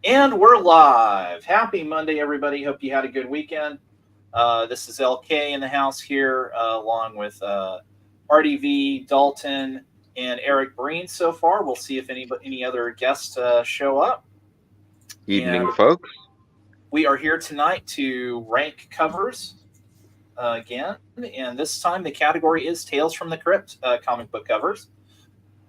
And we're live. Happy Monday, everybody. Hope you had a good weekend. This is LK in the house here, along with RDV, Dalton, and Eric Breen so far. We'll see if any other guests show up. Evening, folks. We are here tonight to rank covers again, and this time the category is Tales from the Crypt comic book covers.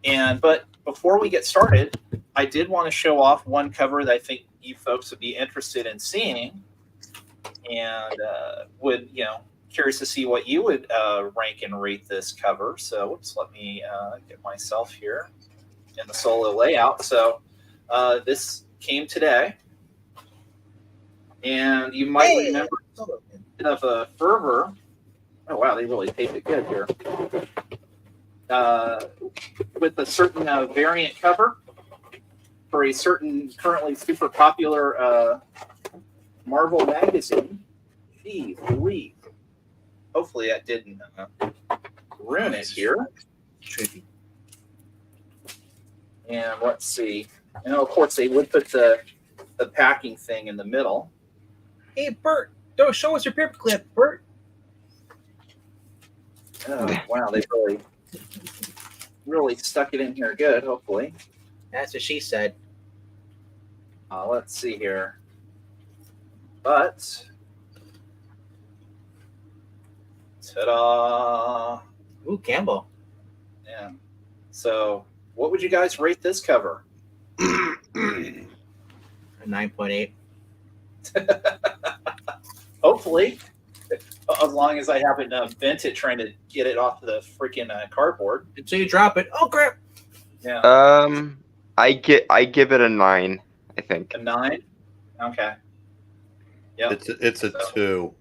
But before we get started, I did want to show off one cover that I think you folks would be interested in seeing, and curious to see what you would rank and rate this cover. So, let me get myself here in the solo layout. So, this came today, and you might remember of a fervor. Oh wow, they really taped it good here. With a certain variant cover for a certain currently super popular Marvel magazine. Jeez Louise. Hopefully that didn't ruin it here. And let's see. And of course they would put the packing thing in the middle. Hey Bert, don't show us your paperclip, Bert. Oh wow, they really stuck it in here good, hopefully. That's what she said. Let's see here. But, ta-da! Ooh, Campbell. Yeah. So, what would you guys rate this cover? A 9.8. Hopefully. As long as I haven't bent it trying to get it off the freaking cardboard. Until you drop it. Oh, crap. Yeah. I give it a 9, I think. A 9? Okay. Yeah. It's a 2.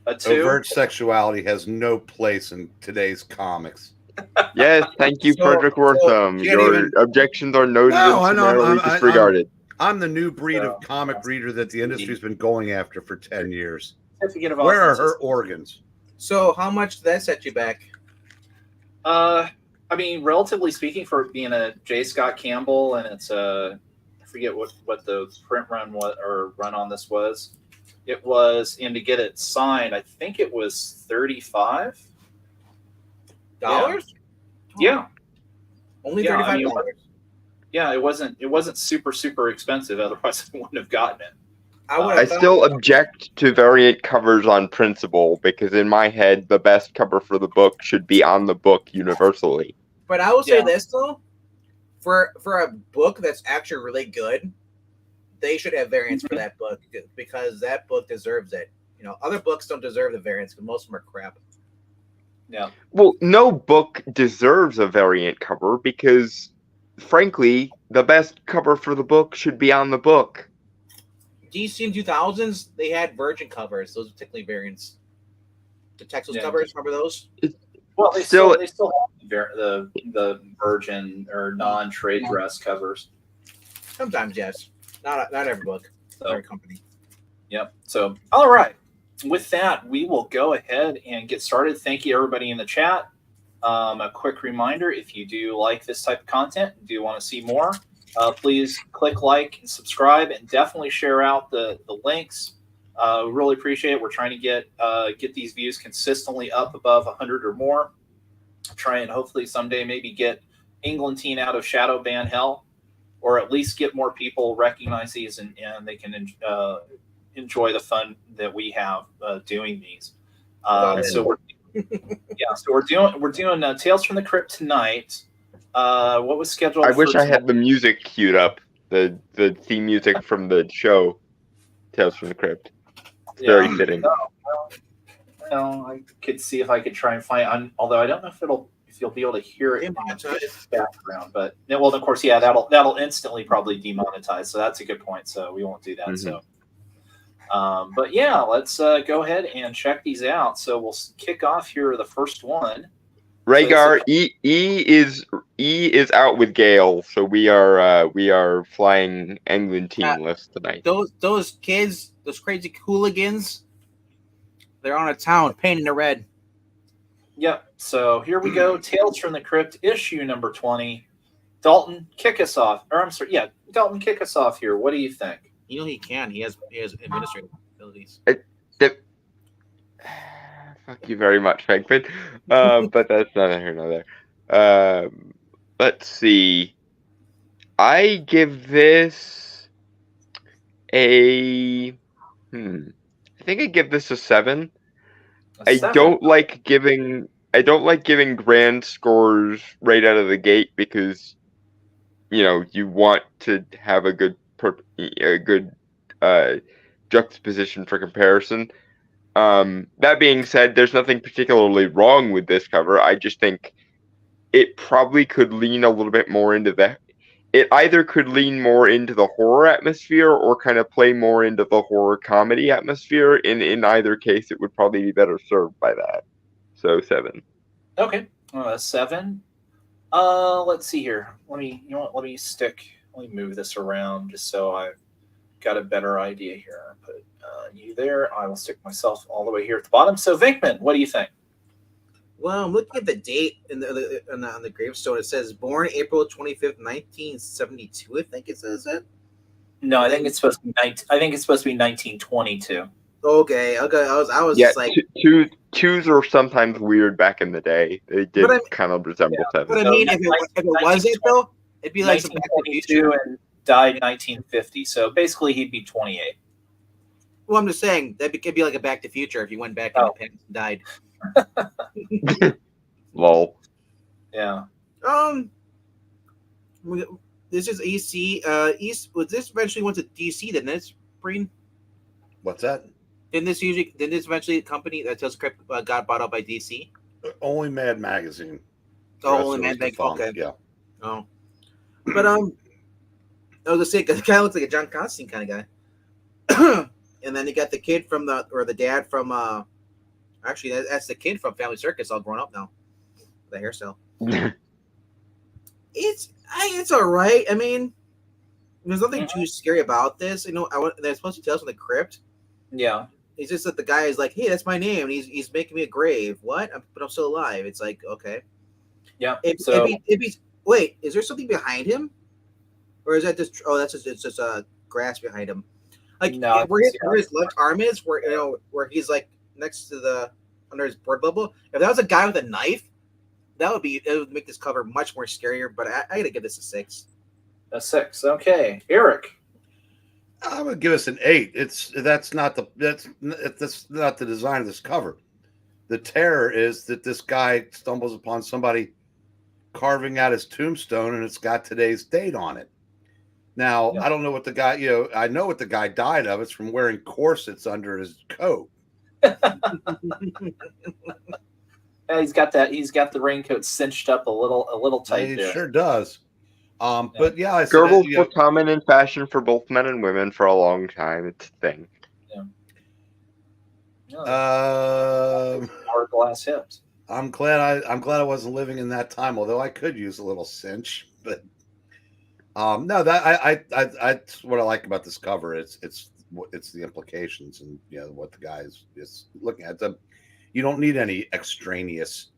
A 2? Overt sexuality has no place in today's comics. Yes, thank you, Frederick Wortham. Your objections are noted and summarily disregarded. I'm the new breed of comic reader that the industry's been going after for 10 years. Where are her organs? So how much did that set you back? I mean, relatively speaking, for being a J. Scott Campbell, and it's I forget what the print run was or run on this was. It was, and to get it signed, I think it was $35. Yeah. Only $35. Yeah, it wasn't super expensive. Otherwise, I wouldn't have gotten it. I still object to variant covers on principle because in my head, the best cover for the book should be on the book universally. But I will say this though, for a book that's actually really good, they should have variants for that book because that book deserves it. You know, other books don't deserve the variants because most of them are crap. Yeah. Well, no book deserves a variant cover because, frankly, the best cover for the book should be on the book. DC in 2000s, they had Virgin covers. Those are technically variants. The Texas covers, remember those? Well, they still have the Virgin or non-trade dress covers. Sometimes, yes. Not every book. Every company. Yep. So, all right. With that, we will go ahead and get started. Thank you, everybody in the chat. A quick reminder, if you do like this type of content, do want to see more, please click like and subscribe, and definitely share out the links. We really appreciate it. We're trying to get these views consistently up above 100 or more. Try and hopefully someday maybe get Englantine out of shadow ban hell, or at least get more people recognize these and they can enjoy the fun that we have doing these. So we're doing Tales from the Crypt tonight. What was scheduled? I wish I had the music queued up, the theme music from the show, Tales from the Crypt. It's very fitting. Well, I could see if I could try and find. Although I don't know if you'll be able to hear it in the background. But well, of course, that'll instantly probably demonetize. So that's a good point. So we won't do that. Mm-hmm. So. But yeah, let's go ahead and check these out. So we'll kick off here the first one. Rhaegar, E is out with Gale, so we are flying England teamless tonight. Those kids, those crazy hooligans, they're on a town painting it red. Yep. So here we go. Tales from the Crypt, issue number 20. Dalton, kick us off. Or I'm sorry, yeah, Dalton, kick us off here. What do you think? You know he can. He has administrative abilities. Fuck you very much, Venkman. But that's neither here nor there. Let's see. I give this a. I think I give this a 7. I don't like giving grand scores right out of the gate because you want to have a good juxtaposition for comparison. That being said, there's nothing particularly wrong with this cover. I just think it probably could lean a little bit more into it either could lean more into the horror atmosphere or kind of play more into the horror comedy atmosphere. In either case, it would probably be better served by that. So 7. Okay, 7. Let's see here. Let me move this around just so I've got a better idea here. Put you there. I will stick myself all the way here at the bottom. So Venkman, what do you think? Well, I'm looking at the date on the gravestone. It says born April 25th, 1972. I think it says that. No, I think it's supposed to be 1922. Okay. I was yeah, just like twos are sometimes weird back in the day. They did kind of resemble 7. But I mean, if it wasn't though, it'd be like some Back to the Future. And died 1950. So basically, he'd be 28. Well, I'm just saying that could be like a Back to the Future if you went back and died. Lol. Yeah. This is EC. Was this eventually went to DC? Then this Breen? What's that? Didn't this eventually company that Tales From The Crypt got bought out by DC? Only Mad Magazine. Oh, only Mad Magazine. Okay. Yeah. Oh, but I was gonna say, the guy looks like a John Constantine kind of guy. And then you got the kid from the dad from actually that's the kid from Family Circus, all grown up now. The hairstyle. It's all right. I mean, there's nothing too scary about this. They're supposed to tell us from the crypt. Yeah. It's just that the guy is like, hey, that's my name, and he's making me a grave. What? But I'm still alive. It's like, okay. Yeah. Wait, is there something behind him, or is that just? Oh, it's just grass behind him. Like where his left arm is, where he's like next to under his bird bubble. If that was a guy with a knife, it would make this cover much more scarier. But I gotta give this a 6. A 6. Okay, Eric. I'm gonna give us an 8. That's not the design of this cover. The terror is that this guy stumbles upon somebody carving out his tombstone, and it's got today's date on it. Now, I don't know what the guy, I know what the guy died of. It's from wearing corsets under his coat. He's got the raincoat cinched up a little tight. He sure does. But yeah, girdles were common in fashion for both men and women for a long time. It's a thing. Hard glass hips. I'm glad I wasn't living in that time. Although I could use a little cinch, but no, that that's what I like about this cover. It's the implications and what the guy is looking at. You don't need any extraneous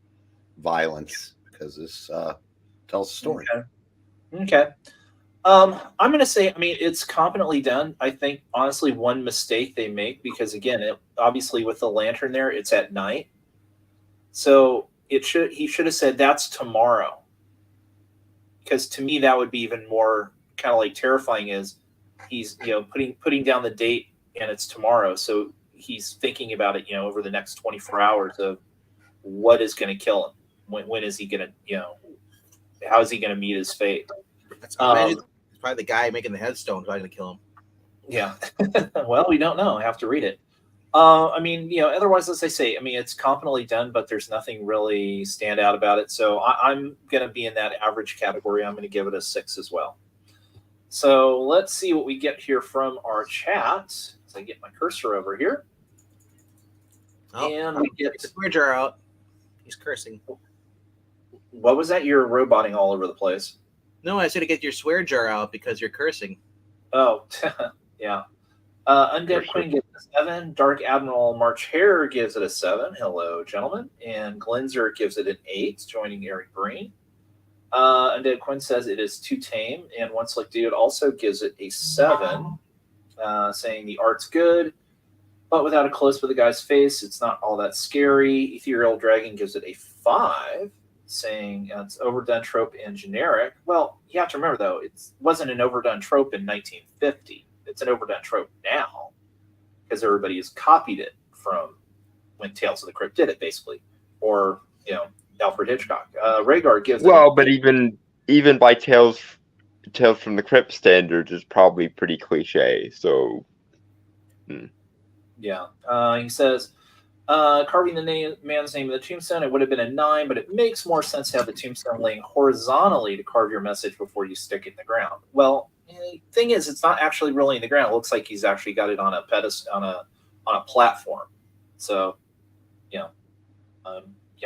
violence because this tells a story. Okay. I'm going to say, it's competently done. I think, honestly, one mistake they make, because, again, obviously with the lantern there, it's at night. So he should have said, that's tomorrow. Because to me, that would be even more kind of like terrifying, is he's, putting down the date and it's tomorrow. So he's thinking about it, over the next 24 hours of what is going to kill him. When is he going to, how is he going to meet his fate? It's probably the guy making the headstone trying to kill him. Yeah. Well, we don't know. I have to read it. Otherwise, as I say, it's competently done, but there's nothing really stand out about it. So I'm going to be in that average category. I'm going to give it a 6 as well. So let's see what we get here from our chat. As I get my cursor over here. And we get the swear jar out. He's cursing. What was that? You're roboting all over the place. No, I said to get your swear jar out because you're cursing. Oh, yeah. Undead Queen gives it a 7. Dark Admiral March Hare gives it a 7. Hello, gentlemen. And Glenzer gives it an 8, joining Eric Breen. Undead Quinn says it is too tame, and One Slick Dude also gives it a 7, saying the art's good, but without a close-up of the guy's face, it's not all that scary. Ethereal Dragon gives it a 5, saying it's overdone trope and generic. Well, you have to remember, though, it wasn't an overdone trope in 1950. It's an overdone trope now because everybody has copied it from when Tales of the Crypt did it, basically, or Alfred Hitchcock. Rhaegar gives but even by Tales from the Crypt standards is probably pretty cliche. So, yeah. He says, carving the man's name in the tombstone, it would have been a 9, but it makes more sense to have the tombstone laying horizontally to carve your message before you stick it in the ground. Well, the thing is, it's not actually really in the ground. It looks like he's actually got it on a pedestal, on a platform. So,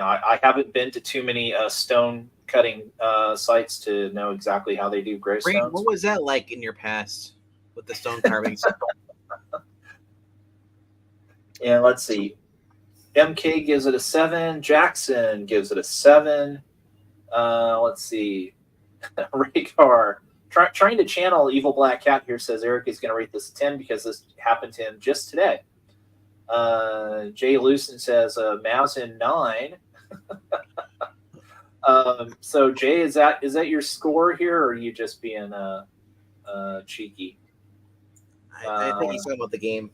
I haven't been to too many stone cutting sites to know exactly how they do gravestones. What was that like in your past with the stone carvings? And let's see. MK gives it a 7. Jackson gives it a 7. Let's see. Rhaegar, trying to channel Evil Black Cat here, says Eric is going to rate this a 10 because this happened to him just today. Jay Lucen says Mausen 9. So Jay, is that your score here, or are you just being cheeky? I think he's talking about the game.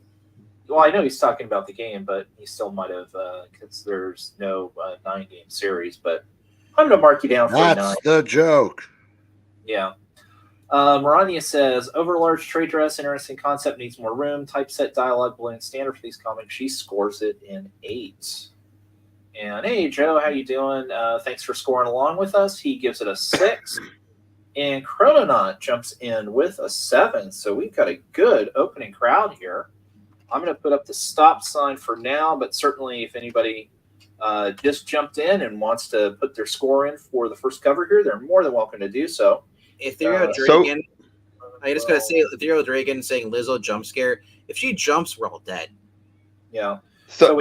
Well, I know he's talking about the game, but he still might have, because there's no 9-game series. But I'm going to mark you down for a 9. That's the joke. Yeah. Maranya says, overlarge trade dress, interesting concept, needs more room. Typeset dialogue balloon standard for these comics. She scores it in 8. And hey, Joe, how you doing? Thanks for scoring along with us. He gives it a 6. And Chrononaut jumps in with a 7. So we've got a good opening crowd here. I'm going to put up the stop sign for now, but certainly if anybody just jumped in and wants to put their score in for the first cover here, they're more than welcome to do so. Ethereal Dragon, I just got to say, Ethereal Dragon saying Lizzo jump scare. If she jumps, we're all dead. Yeah. So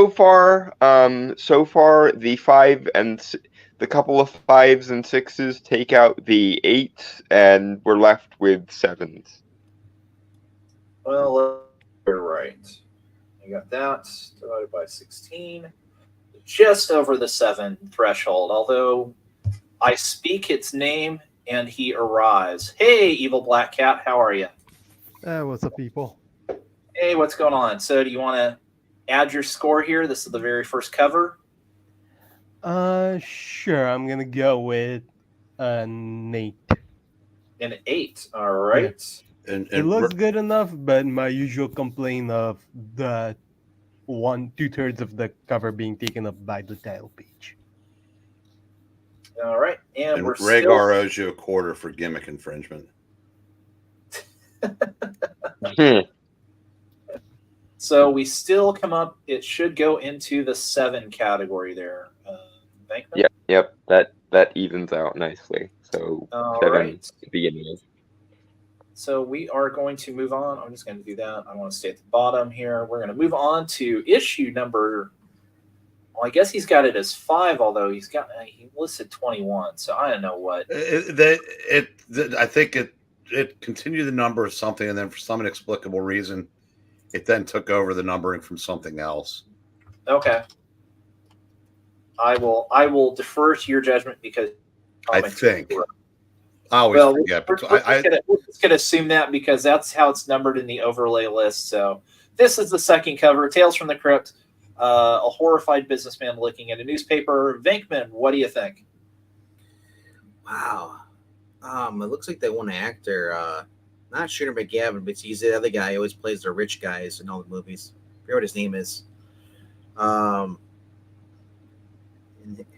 far, the 5 and the couple of 5s and 6s take out the 8s, and we're left with 7s. Well, you're right. You got that divided by 16, just over the 7 threshold. Although I speak its name and he arrives. Hey, Evil Black Cat, how are you? What's up, people? Hey, what's going on? So, do you want to add your score here? This is the very first cover. Sure. I'm gonna go with an 8. An 8. All right. Yeah. It looks good enough, but my usual complaint of the 2/3 of the cover being taken up by the title page. All right, and we're Rhaegar owes you a quarter for gimmick infringement. So we still come up. It should go into the 7 category there. VENKMAN? Yep. That evens out nicely. So 7 to begin with. So we are going to move on. I'm just going to do that. I want to stay at the bottom here. We're going to move on to issue number. Well, I guess he's got it as 5, although he listed 21. So I don't know what. I think it continued the number of something, and then for some inexplicable reason, it then took over the numbering from something else. Okay. I will defer to your judgment because I think. I always forget. We're just going to assume that because that's how it's numbered in the overlay list. So this is the second cover, Tales from the Crypt. A horrified businessman looking at a newspaper. VENKMAN, what do you think? Wow. It looks like they want an actor. Not Shooter McGavin, but he's the other guy who always plays the rich guys in all the movies. I forget what his name is.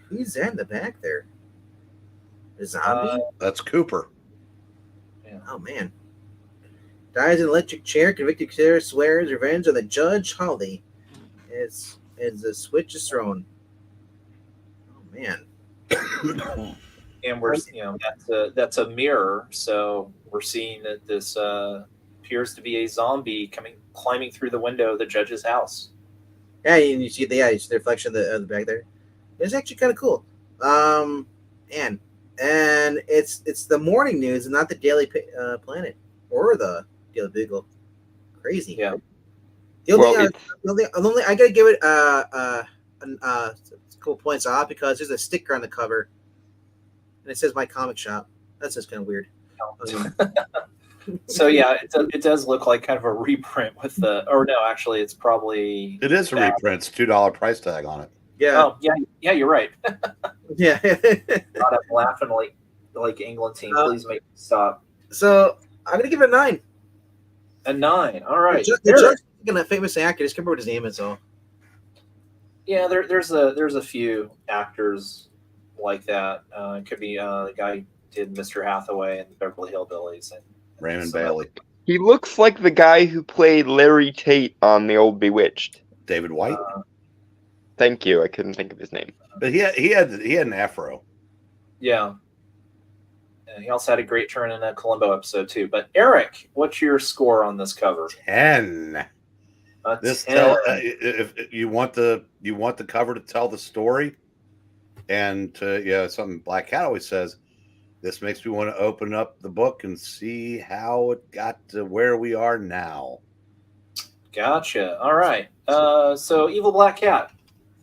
Who's that in the back there? A zombie? That's Cooper. Yeah. Oh, man. Dies in electric chair, convicted killer swears revenge on the judge. Holly. As the switch is thrown. Oh, man. And we're, that's a mirror. So we're seeing that this appears to be a zombie climbing through the window of the judge's house. Yeah, and you see the reflection of the back there. It's actually kind of cool. Man, and it's the morning news and not the Daily Planet or the Daily Beagle. Crazy. Yeah. Well, I gotta give it couple points off because there's a sticker on the cover, and it says "My Comic Shop." That's just kind of weird. So yeah, it does look like kind of a reprint with the, or no, actually, it's probably It is a reprint. It's $2 price tag on it. Yeah. Oh yeah, you're right. Yeah. Not a laughing like England team. Please make me stop. So I'm gonna give it a 9. A 9. All right. The judge is a famous actor. Just can't remember what his name is though. Yeah, there's a few actors like that. It could be the guy who did Mr. Hathaway and Beverly Hillbillies and Raymond Bailey. he looks like the guy who played Larry Tate on the old Bewitched. David White. Thank you. I couldn't think of his name. But he had an afro. Yeah. And he also had a great turn in that Columbo episode too. But Eric, what's your score on this cover? 10. A This 10. if you want the cover to tell the story, and something Black Cat always says, this makes me want to open up the book and see how it got to where we are now. Gotcha. All right. So Evil Black Cat,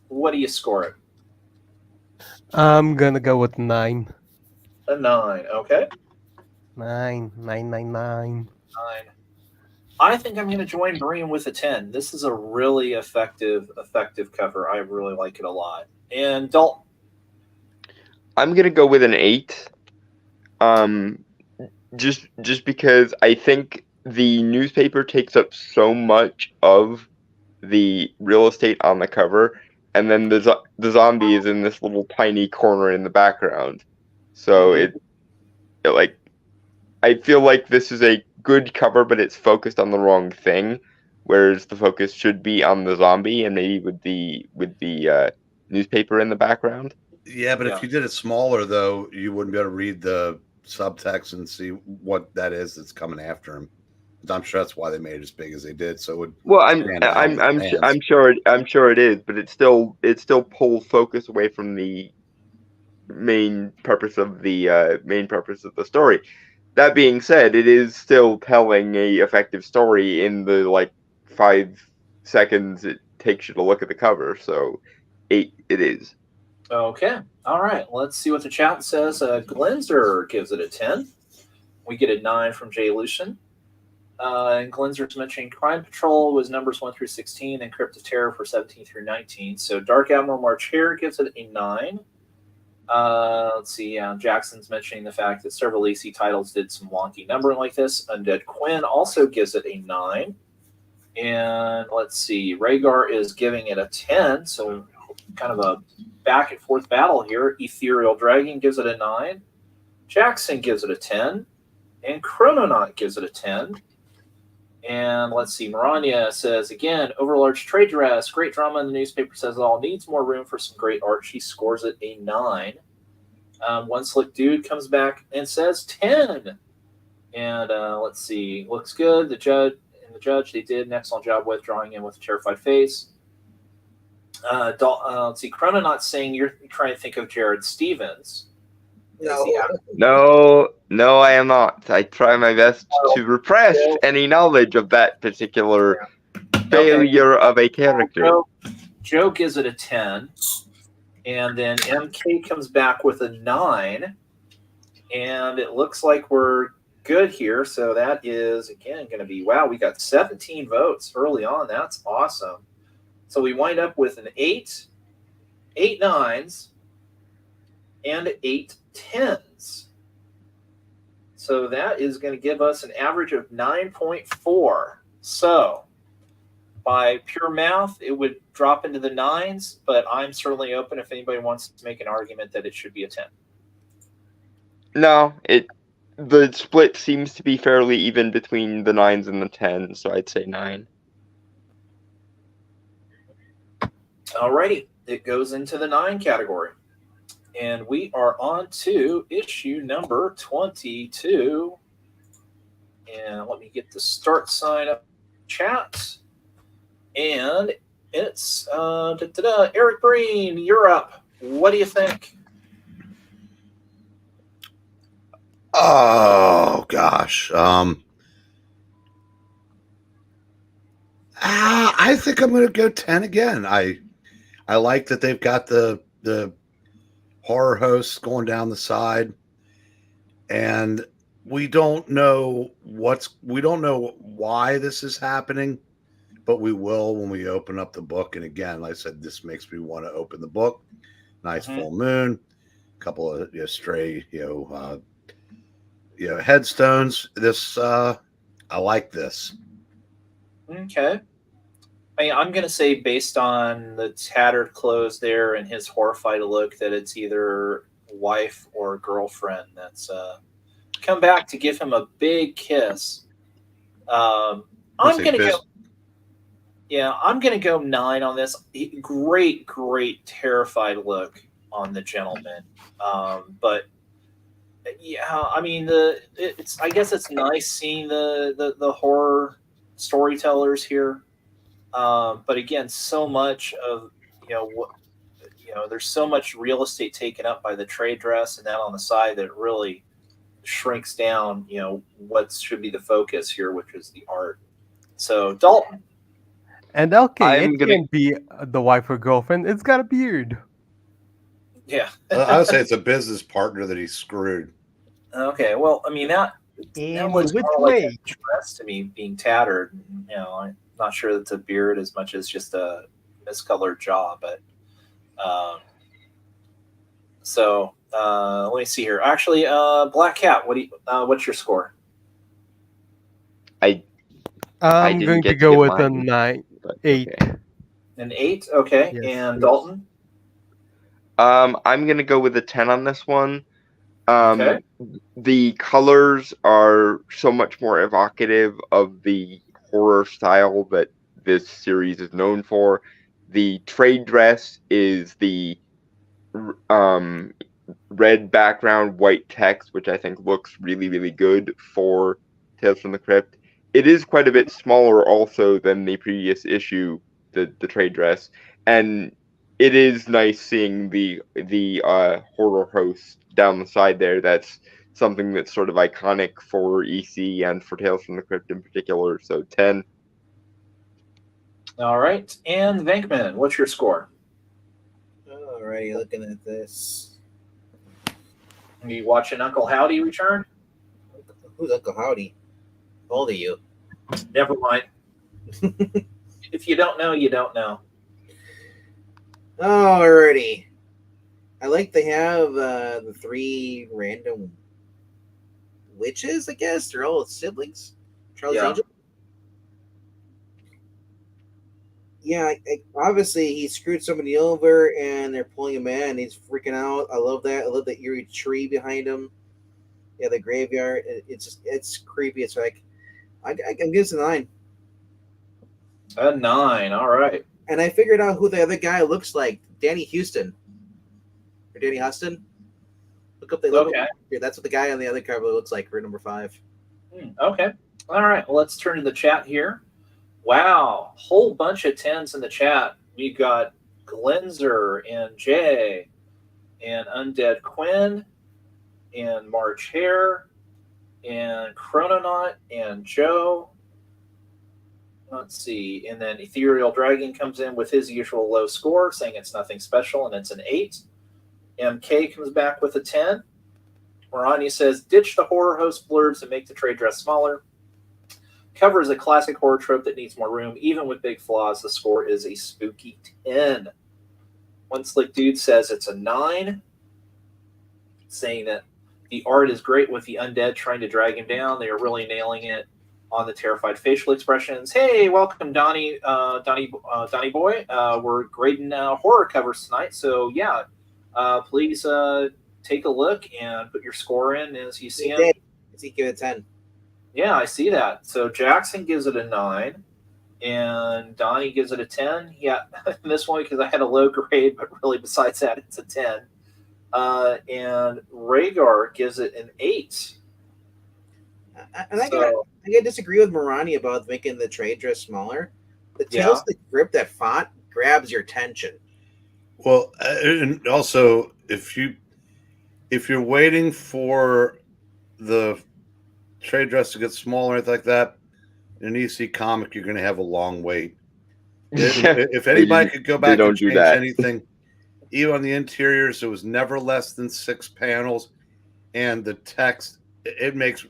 what do you score it? I'm gonna go with 9. A 9. Okay. 9. 9. I think I'm going to join Breen with a 10. This is a really effective cover. I really like it a lot. And Dalton? I'm gonna go with an 8. Just because I think the newspaper takes up so much of the real estate on the cover, and then the zombie is in this little tiny corner in the background. So I feel like this is a good cover, but it's focused on the wrong thing, whereas the focus should be on the zombie and maybe with the newspaper in the background. Yeah, but if you did it smaller, though, you wouldn't be able to read the subtext and see what that is that's coming after him. I'm sure that's why they made it as big as they did. So it would. Well, I'm sure it is, but it still pulls focus away from the main purpose of the story. That being said, it is still telling a effective story in the 5 seconds it takes you to look at the cover. So 8 it is. Okay. All right. Let's see what the chat says. Glenzer gives it a 10. We get a 9 from Jay Lucien. And Glenzer's mentioning Crime Patrol was numbers 1 through 16 and Crypt of Terror for 17 through 19. So Dark Admiral Marcher gives it a 9. Let's see. Jackson's mentioning the fact that several EC titles did some wonky numbering like this. Undead Quinn also gives it a 9. And let's see. Rhaegar is giving it a 10. So kind of a back and forth battle here. Ethereal Dragon gives it a 9. Jackson gives it a 10. And Chrononaut gives it a 10. And let's see, Maranya says, again, overlarge trade dress, great drama in the newspaper says it all, needs more room for some great art. She scores it a 9. One Slick Dude comes back and says 10. And let's see, looks good. The judge, they did an excellent job with drawing in with a terrified face. Let's see, Chrononaut saying you're trying to think of Jared Stevens. No, I am not. I try my best to repress any knowledge of that particular failure of a character. Joe gives it a 10, and then MK comes back with a 9, and it looks like we're good here. So that is, again, going to be, wow, we got 17 votes early on. That's awesome. So we wind up with an 8, 8 9s, and 8 10s. So that is going to give us an average of 9.4. So by pure math, it would drop into the 9s, but I'm certainly open if anybody wants to make an argument that it should be a 10. No, the split seems to be fairly even between the 9s and the 10s, so I'd say 9. Alrighty, it goes into the 9 category. And we are on to issue number 22. And let me get the start sign up chat. And it's Eric Breen, you're up. What do you think? Oh gosh. I think I'm going to go 10 again. I like that they've got the horror hosts going down the side, and we don't know why this is happening, but we will when we open up the book. And again, like I said, this makes me want to open the book. Nice full moon, a couple of stray headstones. This I like this. Okay. I mean, I'm going to say, based on the tattered clothes there and his horrified look, that it's either wife or girlfriend that's come back to give him a big kiss. I'm going to go. Yeah, I'm going to go 9 on this. Great, terrified look on the gentleman. But yeah, I mean, I guess it's nice seeing the horror storytellers here. But again, so much of there's so much real estate taken up by the trade dress and that on the side that it really shrinks down what should be the focus here, which is the art. So Dalton. And okay, it can't be the wife or girlfriend. It's got a beard. Yeah. I would say it's a business partner that he screwed. Okay, well, I mean that looks which more way? like a dress to me, being tattered. I'm not sure that's a beard as much as just a miscolored jaw, but so let me see here. Actually, Black Cat, what's your score? I'm going to go with a 8. Okay. An 8, okay. Yes, And Dalton? I'm gonna go with a 10 on this one. Okay. The colors are so much more evocative of the horror style that this series is known for. The trade dress is the red background, white text, which I think looks really good for Tales from the Crypt. It is quite a bit smaller also than the previous issue, the trade dress, and it is nice seeing the horror host down the side there. That's something that's sort of iconic for EC and for Tales from the Crypt in particular. So 10. All right. And VENKMAN, what's your score? Alrighty, looking at this. Are you watching Uncle Howdy return? Who's Uncle Howdy? How old are you? Never mind. If you don't know, you don't know. Alrighty. I like they have the 3 random witches, I guess. They're all siblings. Charles Angel. Yeah, obviously he screwed somebody over and they're pulling him in and he's freaking out. I love that. I love the eerie tree behind him. Yeah, the graveyard. It's creepy. It's like, I'm giving this a 9. A 9, all right. And I figured out who the other guy looks like. Danny Huston. Or Danny Huston. Look up the logo. Okay. Yeah, that's what the guy on the other cover looks like for number 5. Okay. All right. Well, let's turn to the chat here. Wow. Whole bunch of 10s in the chat. We've got Glenzer and Jay and Undead Quinn and March Hare and Chrononaut and Joe. Let's see. And then Ethereal Dragon comes in with his usual low score, saying it's nothing special, and it's an 8. MK comes back with a 10. Maranya says, ditch the horror host blurbs and make the trade dress smaller. Cover is a classic horror trope that needs more room. Even with big flaws, the score is a spooky 10. One Slick Dude says it's a 9, saying that the art is great with the undead trying to drag him down. They are really nailing it on the terrified facial expressions. Hey, welcome, Donnie Boy. We're grading horror covers tonight, so yeah, please take a look and put your score in as you see him. He give it a 10. Yeah, I see that. So Jackson gives it a 9, and Donnie gives it a 10. Yeah, this one because I had a low grade, but really besides that, it's a 10. And Rhaegar gives it an 8. And I gotta disagree with Marani about making the trade dress smaller. The Tales of the Crypt, that font grabs your attention. Well, and also if you're waiting for the trade dress to get smaller, anything like that, in an EC comic, you're going to have a long wait. If anybody could go back and change anything, even on the interiors, it was never less than 6 panels, and the text it makes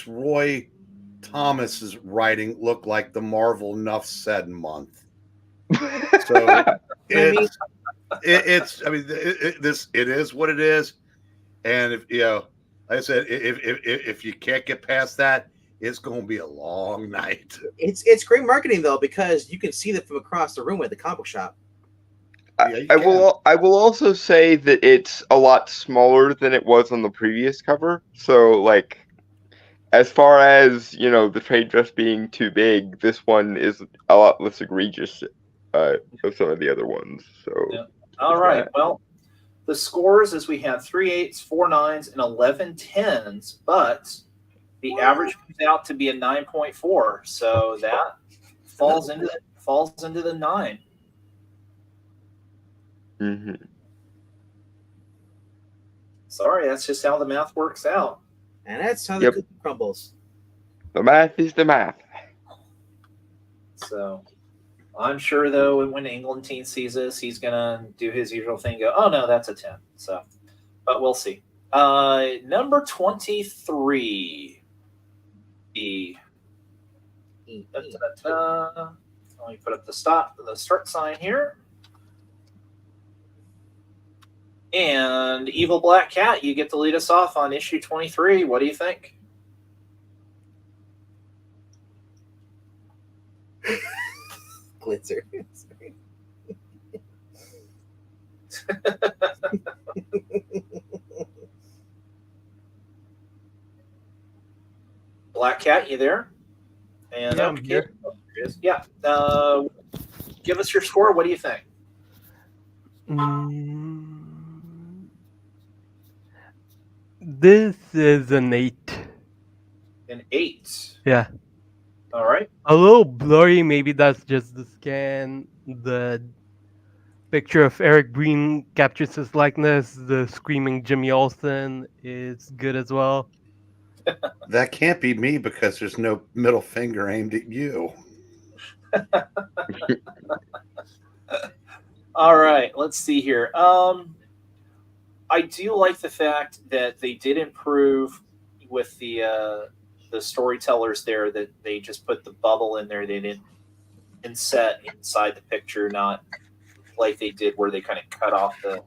Roy Thomas's writing look like the Marvel Nuff Said month. So it is what it is, and if like I said, if you can't get past that, it's going to be a long night. It's great marketing though, because you can see that from across the room at the comic book shop. I will also say that it's a lot smaller than it was on the previous cover. So like, as far as the trade dress being too big, this one is a lot less egregious of some of the other ones. So yeah. All right. Well, the scores is we have 3 8s, 4 9s, and 11 10s, but the average comes out to be a 9.4. So that falls into the 9. Mm-hmm. Sorry, that's just how the math works out. And that's how the cookie crumbles. The math is the math. So I'm sure, though, when England team sees this, he's going to do his usual thing, go, oh, no, that's a 10. So, but we'll see. Number 23. Let me put up the start sign here. And Evil Black Cat, you get to lead us off on issue 23. What do you think? Glitzer. Black Cat, you there? And Yeah, I'm here. Yeah. Give us your score. What do you think? This is an 8. An 8. Yeah. All right. A little blurry. Maybe that's just the scan. The picture of Eric Breen captures his likeness. The screaming Jimmy Olsen is good as well. That can't be me because there's no middle finger aimed at you. All right. Let's see here. I do like the fact that they did improve with the storytellers there, that they just put the bubble in there. They didn't inset inside the picture, not like they did where they kind of cut off the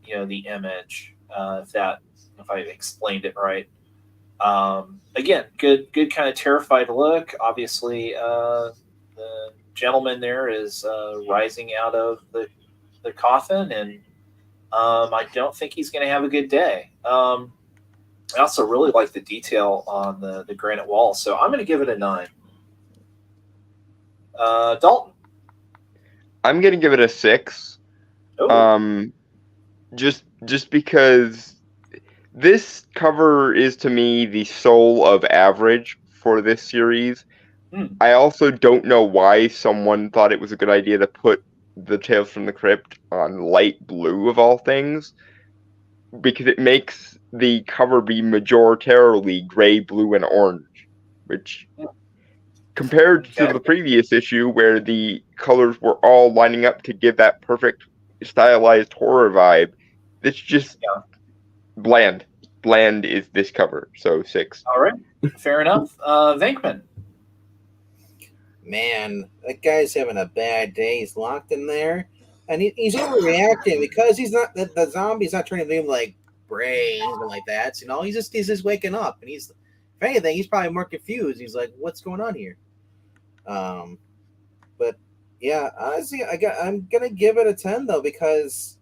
image. If I explained it right. Again, good kind of terrified look. Obviously, the gentleman there is rising out of the coffin, and I don't think he's going to have a good day. I also really like the detail on the granite wall, so I'm going to give it a 9. Dalton? I'm going to give it a 6. Ooh. Just because this cover is, to me, the soul of average for this series. I also don't know why someone thought it was a good idea to put the Tales from the Crypt on light blue of all things, because it makes the cover be majoritarily gray, blue, and orange, which compared to the previous issue where the colors were all lining up to give that perfect stylized horror vibe, it's just bland. Bland is this cover, so 6. All right, fair enough. Venkman? Man, that guy's having a bad day. He's locked in there, and he's overreacting because he's not the zombie's not turning to him like brains and like that. He's just waking up, and if anything, he's probably more confused. He's like, "What's going on here?" But yeah, honestly, I'm gonna give it a 10 though, because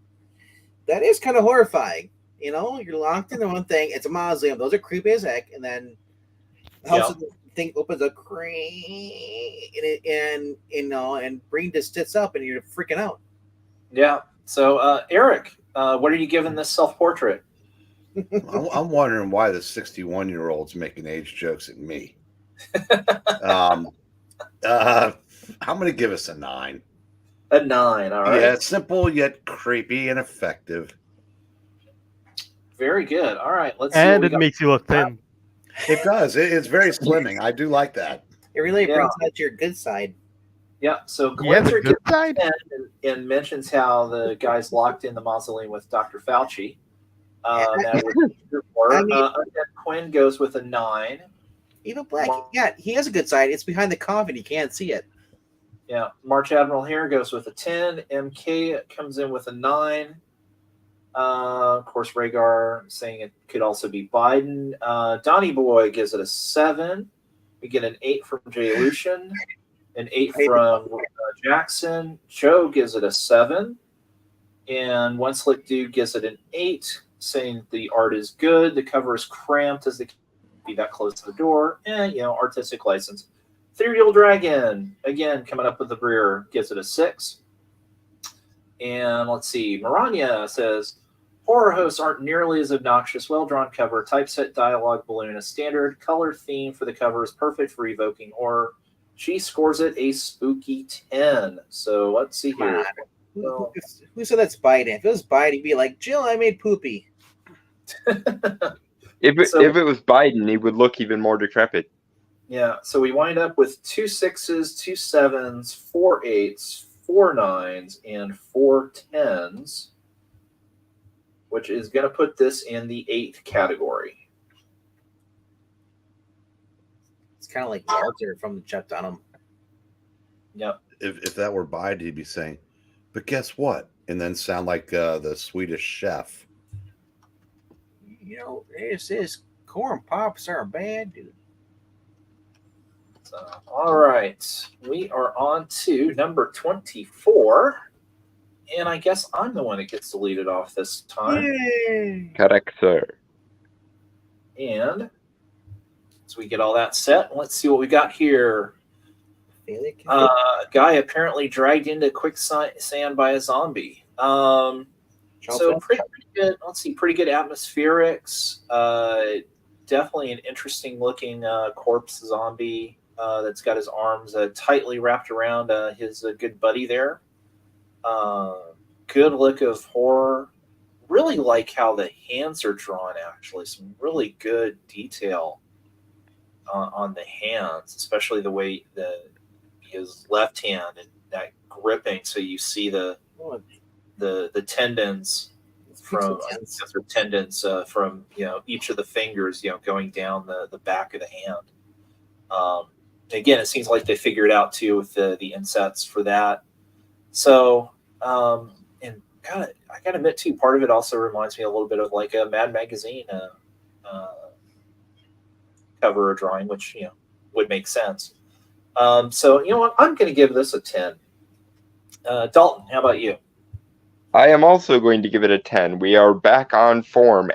that is kind of horrifying. You're locked into one thing. It's a mausoleum. Those are creepy as heck, and then the thing opens up, and Breen just sits up, and you're freaking out. Yeah. So, Eric, what are you giving this self-portrait? I'm wondering why the 61-year-old's making age jokes at me. I'm going to give us a 9. A 9, all right. Yeah, it's simple yet creepy and effective. Very good. All right, let's see. And what we it got. makes you look thin. It does. It's very slimming. I do like that. It really Yeah. brings out your good side. Yeah. So He has a Glinter good gets side. 10 and mentions how the guy's locked in the mausoleum with Dr. Fauci. That was before. I mean- Quinn goes with a 9. Even Black, yeah, he has a good side. It's behind the coffin. You can't see it. Yeah. March Admiral here goes with a 10. MK comes in with a 9. Of course, Rhaegar saying it could also be Biden. Donnie Boy gives it a 7. We get an 8 from Jay Lucian, an 8 from Jackson. Joe gives it a 7. And One Slick Dude gives it an 8, saying the art is good. The cover is cramped as they can't be that close to the door. And, artistic license. Ethereal Dragon, again, coming up with the rear, gives it a 6. And let's see, Maranya says, horror hosts aren't nearly as obnoxious. Well-drawn cover, typeset dialogue balloon. A standard color theme for the cover is perfect for evoking horror. She scores it a spooky 10. So let's see here. Who said that's Biden? If it was Biden, he'd be like, Jill, I made poopy. If it was Biden, he would look even more decrepit. Yeah, so we wind up with 2 6s, 2 7s, 4 8s, 4 9s, and 4 10s, which is going to put this in the 8th category. It's kind of like Walter from the Chuck Dunham. Yep. If that were Biden, he'd be saying, but guess what? And then sound like the Swedish chef. This corn pops are bad, dude. So, all right. We are on to number 24. And I guess I'm the one that gets to lead it off this time. Yay! Correct, sir. And so we get all that set. Let's see what we got here. Guy apparently dragged into quicksand by a zombie. So pretty good. Let's see, pretty good atmospherics. Definitely an interesting looking corpse zombie that's got his arms tightly wrapped around his good buddy there. Good look of horror. Really like how the hands are drawn. Actually, some really good detail on the hands, especially the way his left hand and that gripping, so you see the tendons from from each of the fingers going down the back of the hand. Again, it seems like they figured out too with the insets for that. So and I gotta admit too, part of it also reminds me a little bit of like a Mad Magazine cover or drawing, which would make sense. So you know what? I'm going to give this a 10. Dalton, how about you? I am also going to give it a 10. We are back on form.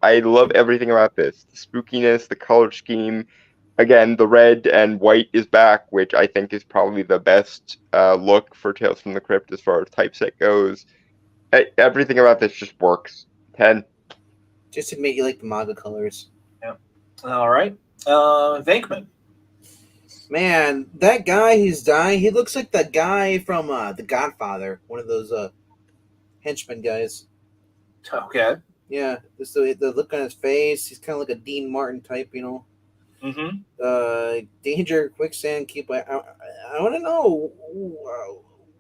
I love everything about this. The spookiness, the color scheme. Again, the red and white is back, which I think is probably the best look for Tales from the Crypt as far as typeset goes. Everything about this just works. 10. Just to make you like the manga colors. Yeah. All right. Venkman. Man, that guy who's dying, he looks like that guy from The Godfather, one of those henchman guys. Okay. Yeah, just the look on his face, he's kind of like a Dean Martin type, Mm-hmm. Danger, quicksand, keep. I want to know,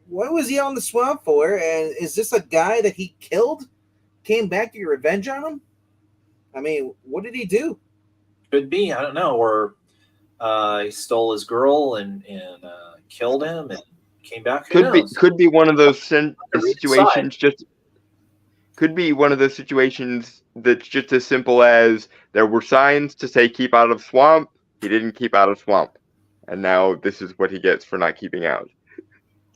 what was he on the swamp for? And is this a guy that he killed? Came back to get revenge on him? I mean, what did he do? Could be. I don't know. Or he stole his girl and killed him and came back. Who knows? Could be one of those situations. Could be one of those situations that's just as simple as there were signs to say keep out of swamp. He didn't keep out of swamp, and now this is what he gets for not keeping out.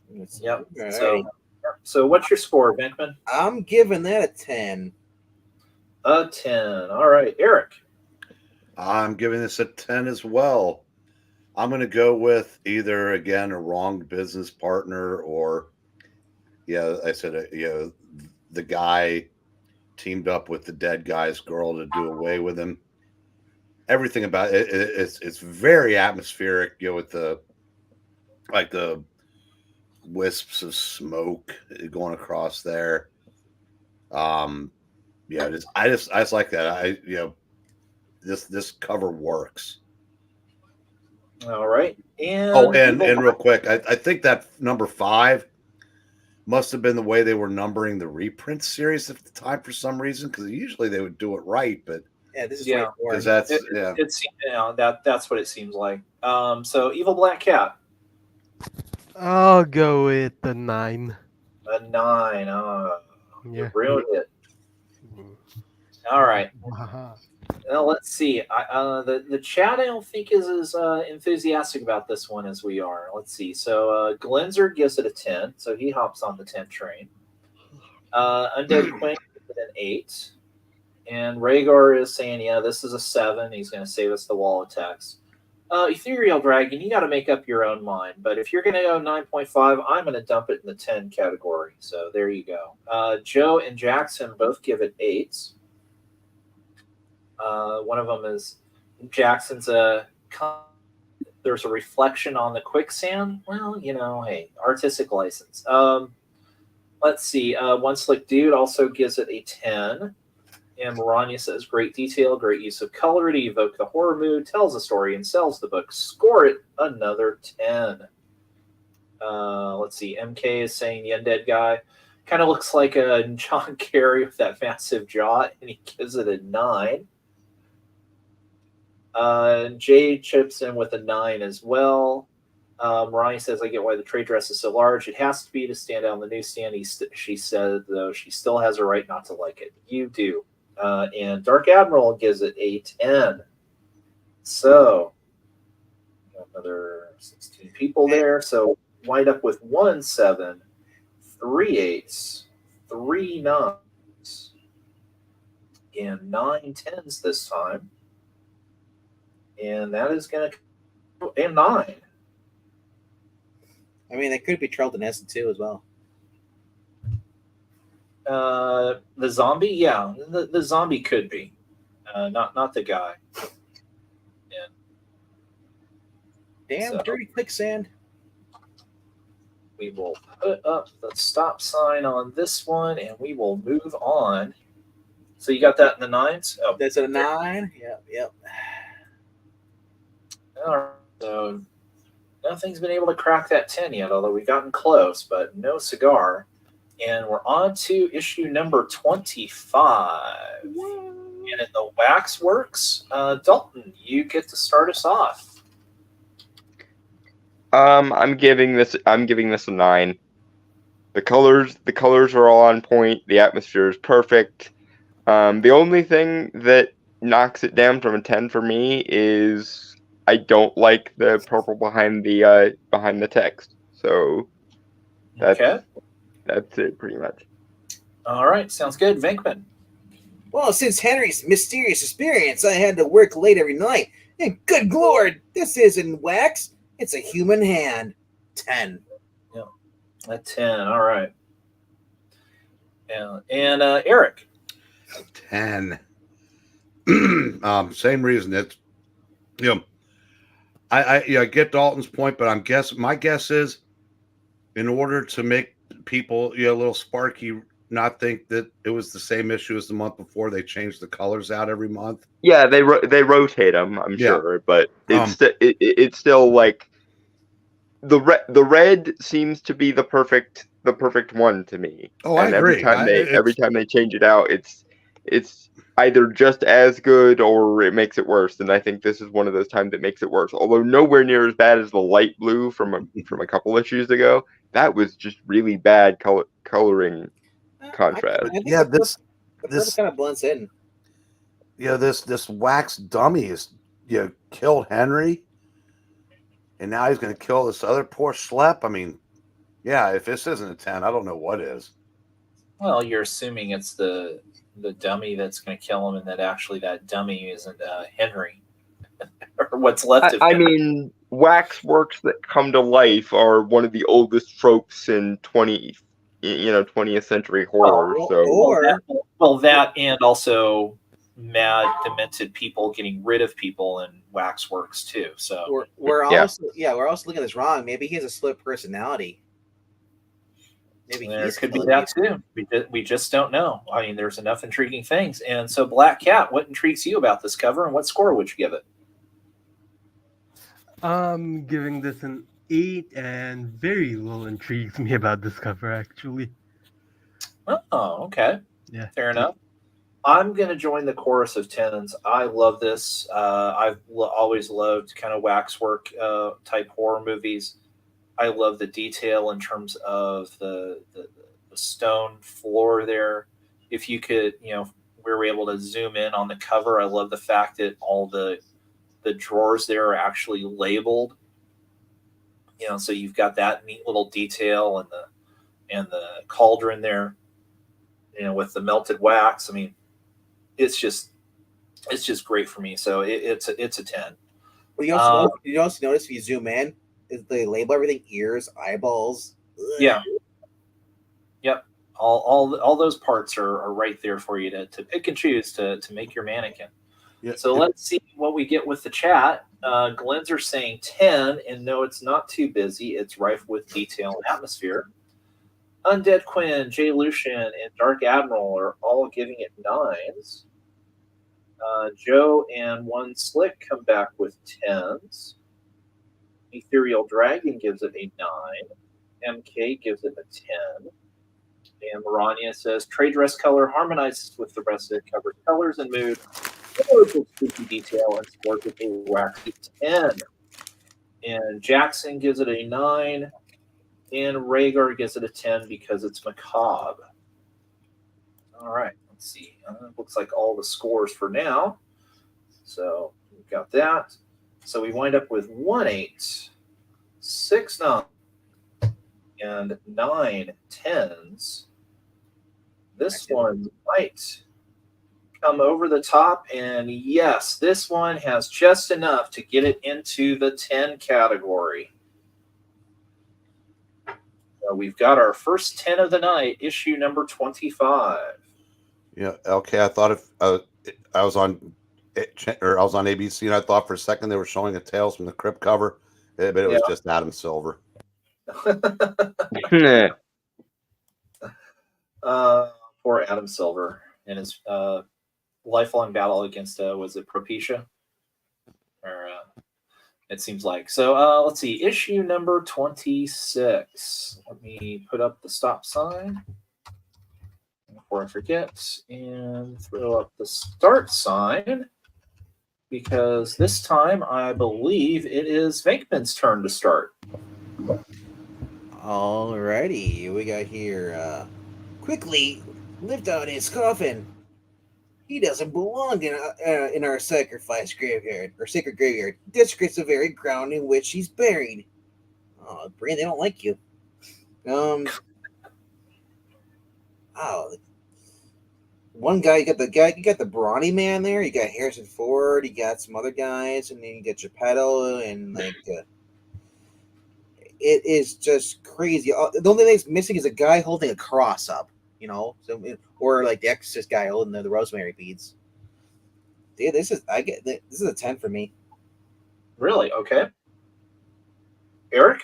Yep. Right. So what's your score, Venkman? I'm giving that a 10. A 10. All right, Eric. I'm giving this a 10 as well. I'm going to go with either, again, a wrong business partner or, I said, the guy teamed up with the dead guy's girl to do away with him. Everything about it, it's very atmospheric, with the wisps of smoke going across there. Yeah, I just like that. This cover works. All right. And Oh, and Evil real quick, I think that number 5 must have been the way they were numbering the reprint series at the time for some reason, because usually they would do it right, but Yeah, this is Yeah. 24. because that's It's that's what it seems like. So Evil Black Cat, I'll go with the 9. a 9. You Yeah. ruined it. All right. Wow. Now let's see. The chat I don't think is as enthusiastic about this one as we are. Let's see. So Glenzer gives it a 10, so he hops on the 10 train. Undead Quinn gives it an 8, and Rhaegar is saying, yeah, this is a 7. He's going to save us the wall of text. Ethereal Dragon, you got to make up your own mind. But if you're going to go 9.5, I'm going to dump it in the 10 category. So there you go. Joe and Jackson both give it 8s. One of them is Jackson's there's a reflection on the quicksand. Well, hey, artistic license. Let's see. One Slick Dude also gives it a 10. And Maranya says, great detail, great use of color to evoke the horror mood, tells the story, and sells the book. Score it another 10. Let's see. MK is saying the undead guy kind of looks like a John Kerry with that massive jaw, and he gives it a 9. Jay chips in with a 9 as well. Maranya says, I get why the trade dress is so large. It has to be to stand out on the newsstand. She said, though, she still has a right not to like it. You do. And Dark Admiral gives it a 10. So, another 16 people there. So, wind up with 1 7, 3 8s, 3 9s, and 9 10s this time. And that is going to be a 9. I mean, they could be Charlton Heston too as well. The zombie, yeah, the zombie could be, not the guy. Yeah. Damn So, dirty quicksand. we will put up the stop sign on this one, and we will move on. So you got that in the 9s? Oh, That's a 9. Yep. all right. So nothing's been able to crack that 10 yet, although we've gotten close, but no cigar. And we're on to issue number 25. And in the Waxworks, Dalton, you get to start us off. I'm giving this a 9. The colors are all on point. The atmosphere is perfect. The only thing that knocks it down from a 10 for me is I don't like the purple behind the text. So that's it pretty much. All right, sounds good. Venkman. Well, since Henry's mysterious experience, I had to work late every night. And good lord, this isn't wax. It's a human hand. 10. Yeah, a 10. All right. Yeah, and Eric. 10. Same reason. It's I get Dalton's point, but my guess is, in order to make people a little sparky, not think that it was the same issue as the month before, they changed the colors out every month. Yeah, they rotate them, I'm sure, but it's still like the red seems to be the perfect one to me. Oh, and I agree. Every time they change it out, it's either just as good or it makes it worse. And I think this is one of those times that makes it worse. Although nowhere near as bad as the light blue from a couple issues ago. That was just really bad coloring contrast. The purple kind of blends in. This wax dummy is killed Henry, and now he's going to kill this other poor schlep. I mean, if this isn't a 10, I don't know what is. Well, you're assuming it's the dummy that's going to kill him, and that actually that dummy isn't Henry, or what's left of him. I mean, waxworks that come to life are one of the oldest tropes in 20th century horror. That and also mad, demented people getting rid of people in waxworks too. So we're also looking at this wrong. Maybe he has a split personality. Maybe There he's could be killing that people. too. We just don't know. I mean, there's enough intriguing things. And so, Black Cat, what intrigues you about this cover, and what score would you give it? I'm giving this an 8, and very little intrigues me about this cover, actually. Oh, okay. Yeah. Fair enough. I'm going to join the chorus of 10s. I love this. I've always loved kind of waxwork type horror movies. I love the detail in terms of the stone floor there. If you could, we were able to zoom in on the cover. I love the fact that all the drawers there are actually labeled. So you've got that neat little detail and the cauldron there, with the melted wax. I mean, it's just great for me. So it's a 10. Well, you also notice if you zoom in, is they label everything: ears, eyeballs. Yeah. Yep. All those parts are right there for you to pick and choose to make your mannequin. Yeah. So let's see what we get with the chat. Glenn's are saying 10, and no, it's not too busy. It's rife with detail and atmosphere. Undead Quinn, Jay Lucian, and Dark Admiral are all giving it 9s. Joe and One Slick come back with 10s. Ethereal Dragon gives it a 9. MK gives it a 10. And Maranya says, trade dress color harmonizes with the rest of the cover's colors and mood. Beautiful spooky detail and sports with a waxy 10. And Jackson gives it a 9. And Rhaegar gives it a 10 because it's macabre. All right, let's see. Looks like all the scores for now. So we've got that. So we wind up with 1-8, 6-9, and 9-10s. This one might come over the top, and yes, this one has just enough to get it into the 10 category. So we've got our first 10 of the night, issue number 25. Yeah, okay. I thought if I was on ABC, and I thought for a second they were showing a Tales from the Crypt cover, but it was just Adam Silver. Poor Adam Silver and his lifelong battle against was it Propecia? Or it seems like. So let's see, issue number 26. Let me put up the stop sign before I forget, and throw up the start sign, because this time I believe it is Venkman's turn to start. Alrighty, we got here. Quickly lift out his coffin. He doesn't belong in our sacrifice graveyard or sacred graveyard. Desecrates the very ground in which he's buried. Oh, Breen, they don't like you. One guy, you got the brawny man there. You got Harrison Ford. You got some other guys, and then you got Geppetto, and it is just crazy. The only thing that's missing is a guy holding a cross up, or like the Exorcist guy holding the rosemary beads. Dude, this is a 10 for me. Really? Okay. Eric?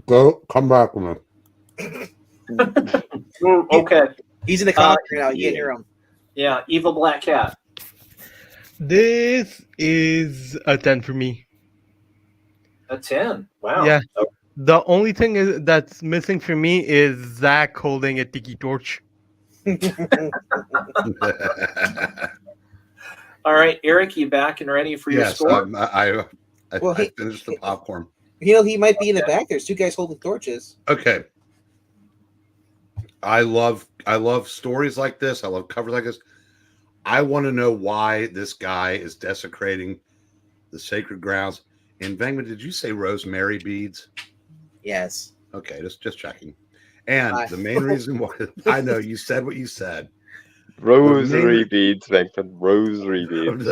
Go come back with me. Okay. He's in the comic right now. You can't hear him. Yeah, Evil Black Cat. This is a 10 for me. A 10. Wow. Yeah. The only thing that's missing for me is Zach holding a tiki torch. All right, Eric, you back and ready for your score? I finished the popcorn. He might be in the back. There's two guys holding torches. Okay. I love stories like this. I love covers like this. I want to know why this guy is desecrating the sacred grounds. And Venkman, did you say rosemary beads? Yes. Okay, just checking. And the main reason why I know you said what you said. Rosary beads, Venkman. Rosary beads.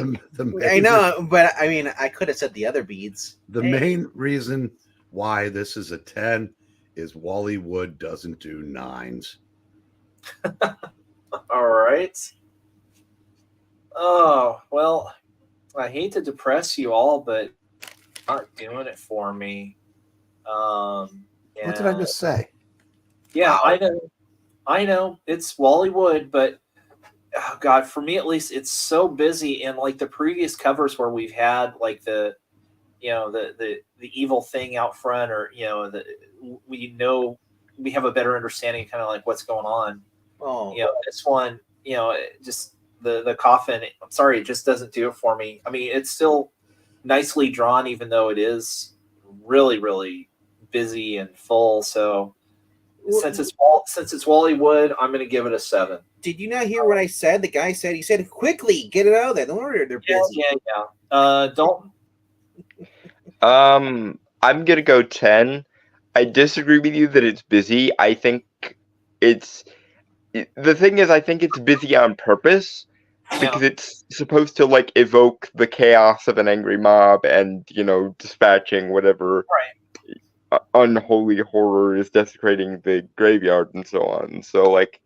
I know, but I mean, I could have said the other beads. The main reason why this is a 10 is Wally Wood doesn't do 9s. All right. Oh, well, I hate to depress you all, but not doing it for me. What did I just say? Yeah, Wow. I know. It's Wally Wood, but oh God, for me at least, it's so busy. And like the previous covers where we've had like the evil thing out front, or we know we have a better understanding, kind of like what's going on. Oh, This one, just the coffin. I'm sorry, it just doesn't do it for me. I mean, it's still nicely drawn, even though it is really, really busy and full. So since it's Wally Wood, I'm going to give it a 7. did you not hear what I said? The guy said, he said, quickly, get it out of there. No wonder they're busy. Yeah. Dalton. I'm gonna go 10. I disagree with you that it's busy. I think the thing is, I think it's busy on purpose because it's supposed to like evoke the chaos of an angry mob and dispatching whatever unholy horror is desecrating the graveyard and so on. So like,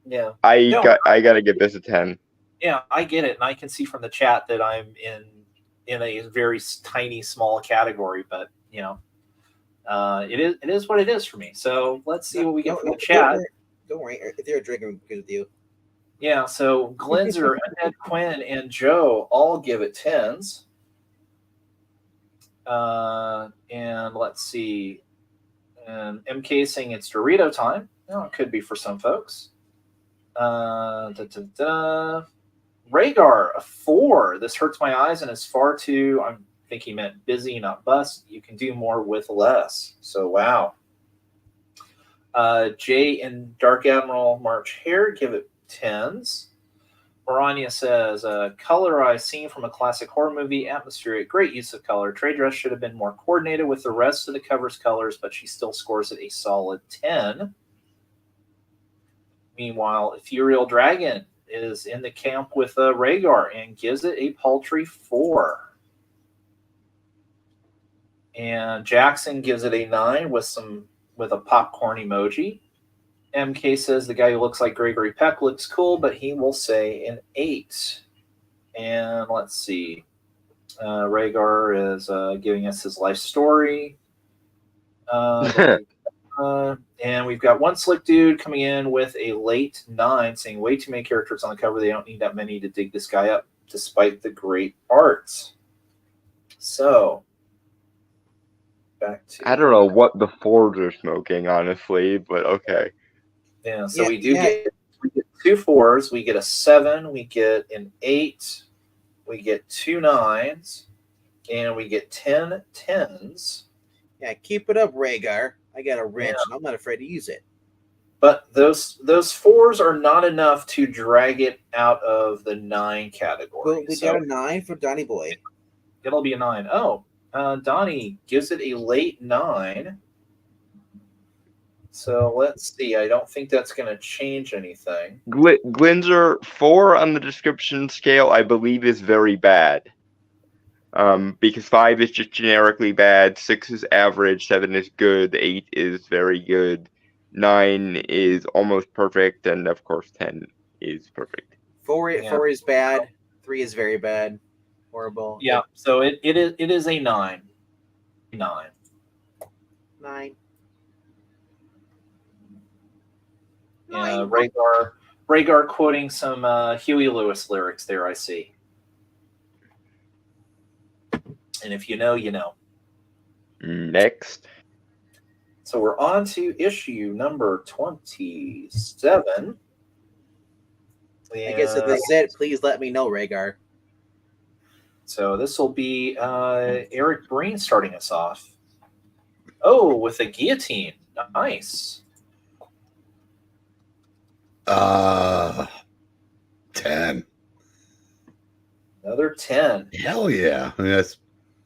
Yeah. I gotta give this a 10. Yeah, I get it, and I can see from the chat that I'm in a very tiny, small category, but it is what it is for me. So let's see what we get from the chat. Don't worry, if they're drinking because of you. Yeah, so Glenzer, Annette, Quinn, and Joe all give it 10s. And let's see. MK saying it's Dorito time. Oh, it could be for some folks. Rhaegar, a 4. This hurts my eyes and is far too. I think he meant busy, not bust. You can do more with less. So wow. Jay and Dark Admiral March Hare give it 10s. Maranya says, colorized scene from a classic horror movie, atmospheric, great use of color. Trade dress should have been more coordinated with the rest of the cover's colors, but she still scores it a solid 10. Meanwhile, Ethereal Dragon is in the camp with Rhaegar and gives it a paltry 4. And Jackson gives it a 9 with a popcorn emoji. MK says the guy who looks like Gregory Peck looks cool, but he will say an 8. And let's see. Rhaegar is giving us his life story. And we've got one slick dude coming in with a late 9, saying way too many characters on the cover. They don't need that many to dig this guy up, despite the great art. So, back to... I don't know what the Fords are smoking, honestly, but okay. Yeah, so we get 2 4s, we get a 7, we get an 8, we get 2 9s, and we get 10 10s. Yeah, keep it up, Rhaegar. I got a wrench, and I'm not afraid to use it. But those 4s are not enough to drag it out of the 9 category. But we got a 9 for Donnie Boy. It'll be a 9. Oh, Donnie gives it a late 9. So let's see. I don't think that's going to change anything. Glinzer, 4 on the description scale, I believe, is very bad. Because 5 is just generically bad, 6 is average, 7 is good, 8 is very good, 9 is almost perfect, and of course 10 is perfect. 4 is bad, 3 is very bad, horrible. Yeah, so it is a 9. 9. 9. Yeah, Rhaegar quoting some Huey Lewis lyrics there, I see. And if you know, you know. Next. So we're on to issue number 27. I guess if that's it, please let me know, Rhaegar. So this will be Eric Breen starting us off. Oh, with a guillotine. Nice. 10. Another 10. Hell yeah. I mean, that's,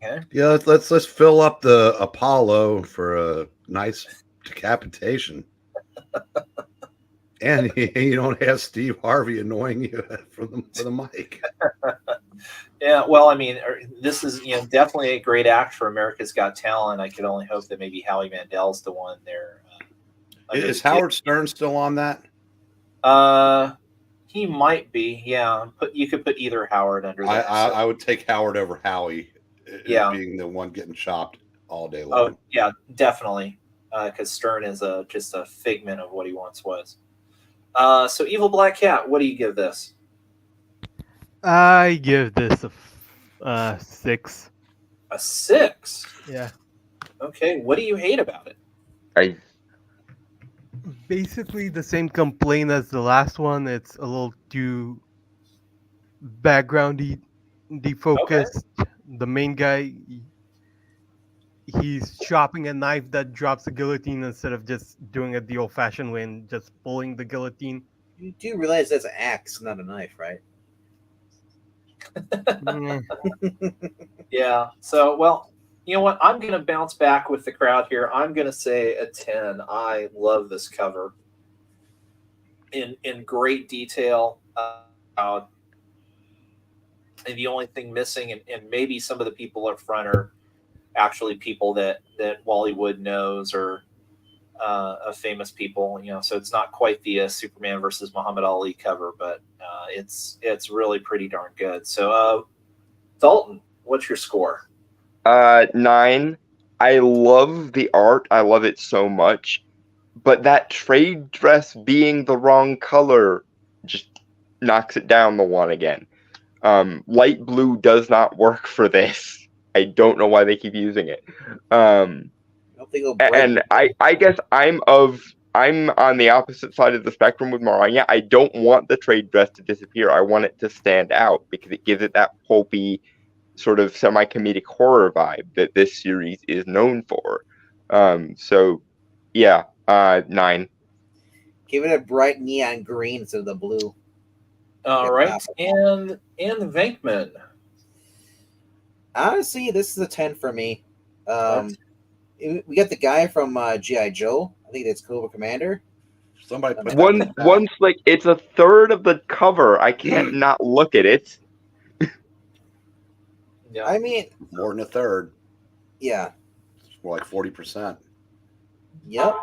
Okay. yeah, let's fill up the Apollo for a nice decapitation. And you don't have Steve Harvey annoying you for the mic. Yeah, well, I mean, this is definitely a great act for America's Got Talent. I could only hope that maybe Howie Mandel's the one there. Is Howard Stern still on that? He might be. Yeah, you could put either Howard under that. I would take Howard over Howie. Yeah, being the one getting chopped all day long. Oh yeah, definitely. because Stern is just a figment of what he once was. So Evil Black Cat, what do you give this? I give this a 6. A 6. Yeah. Okay, what do you hate about it? I Basically the same complaint as the last one. It's a little too backgroundy, defocused. The main guy, he's chopping a knife that drops a guillotine instead of just doing it the old-fashioned way and just pulling the guillotine. You do realize that's an axe, not a knife, right? Mm, Yeah. So, well, you know what? I'm going to bounce back with the crowd here. I'm going to say a 10. I love this cover in great detail. And the only thing missing, and maybe some of the people up front are actually people that Wally Wood knows or famous people, you know. So it's not quite the Superman versus Muhammad Ali cover, but it's really pretty darn good. So, Dalton, what's your score? 9. I love the art. I love it so much. But that trade dress being the wrong color just knocks it down the one again. Light blue does not work for this. I don't know why they keep using it. I don't think it'll break. And I guess I'm on the opposite side of the spectrum with Maranya. I don't want the trade dress to disappear. I want it to stand out because it gives it that pulpy, sort of semi-comedic horror vibe that this series is known for. So, yeah, 9. Give it a bright neon green instead of the blue. All right, and Venkman. Honestly, this is a 10 for me. We got the guy from G.I. Joe. I think that's Cobra Commander. Somebody put One's like, it's a third of the cover. I can't not look at it. Yeah. I mean, more than a third. yeah. It's more like 40%. Yep.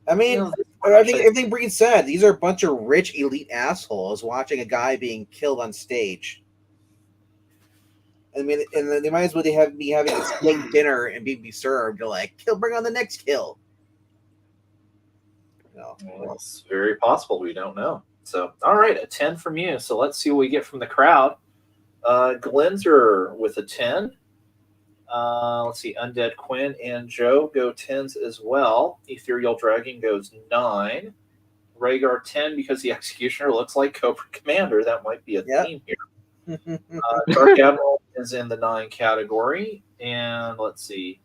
I mean, You know, I think everything Breen said. These are a bunch of rich elite assholes watching a guy being killed on stage. I mean, and they might as well be having a steak dinner and be served. They're like, bring on the next kill. No. Well, it's very possible. We don't know. So, all right, a 10 from you. So let's see what we get from the crowd. Glenzer with a 10. Let's see, Undead Quinn and Joe go 10s as well. Ethereal Dragon goes 9. Rhaegar 10 because the Executioner looks like Cobra Commander. That might be a theme here. Dark Admiral is in the 9 category. And let's see.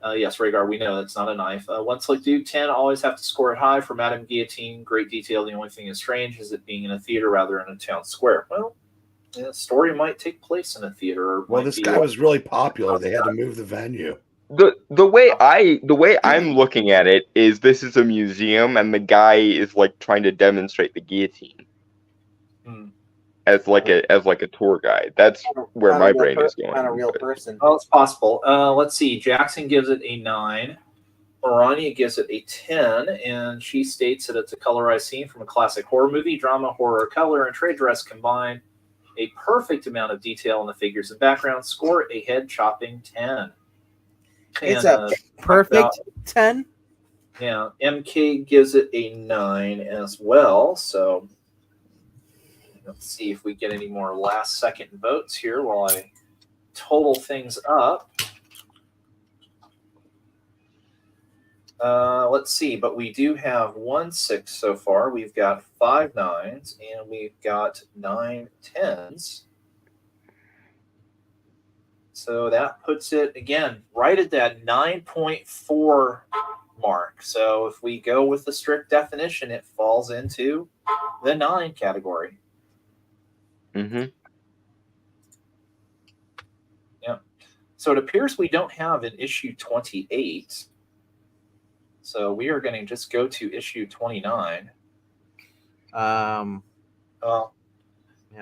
Yes, Rhaegar, we know that's not a knife. One Slick Dude 10, always have to score it high. For Madame Guillotine, great detail. The only thing is strange is it being in a theater rather than a town square. Well, the story might take place in a theater. Well, this guy was really popular. They had to move the venue. The way I'm looking at it is this is a museum and the guy is like trying to demonstrate the guillotine as like a tour guide. That's where my brain is going. Not a real person. Oh, it's possible. Let's see. Jackson gives it a 9. Maranya gives it a 10, and she states that it's a colorized scene from a classic horror movie. Drama, horror, color, and trade dress combine a perfect amount of detail in the figures and background. Score a head-chopping 10. It's a perfect 10. Yeah, MK gives it a 9 as well. So let's see if we get any more last-second votes here while I total things up. Let's see, but we do have 1 6 so far. We've got 5 9s and we've got 9 10s. So that puts it again right at that 9.4 mark. So if we go with the strict definition, it falls into the 9 category. Mm-hmm. Yeah. So it appears we don't have an issue 28. So we are going to just go to issue 29. Yeah.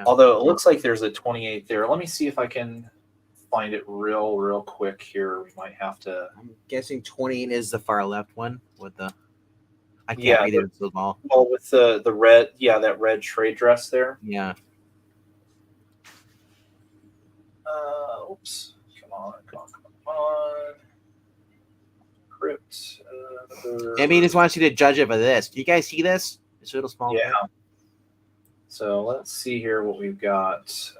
Although it looks like there's a 28 there. Let me see if I can find it real quick here. We might have to. I'm guessing 28 is the far left one with the. I can't read it so small. Well, with the red, that red trade dress there. Yeah. Oops. Come on. Crypt. Maybe he just wants you to judge it by this. Do you guys see this? It's a little small. Yeah. So let's see here what we've got.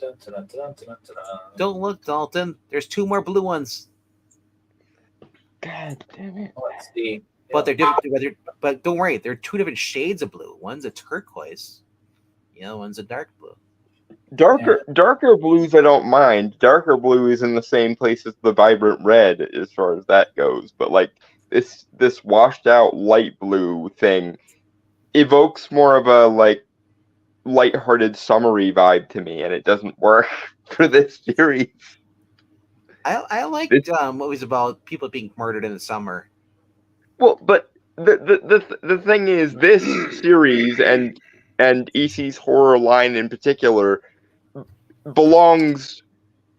Dun, dun, dun, dun, dun, dun, dun. Don't look, Dalton. There's 2 more blue ones. God damn it. Let's see. But they're different. But don't worry, they're 2 different shades of blue. One's a turquoise. The other one's a dark blue. Darker blues I don't mind. Darker blue is in the same place as the vibrant red as far as that goes. But like this washed out light blue thing evokes more of a like lighthearted summery vibe to me, and it doesn't work for this series. I liked what was about people being murdered in the summer. Well, but the thing is, this series and EC's horror line in particular belongs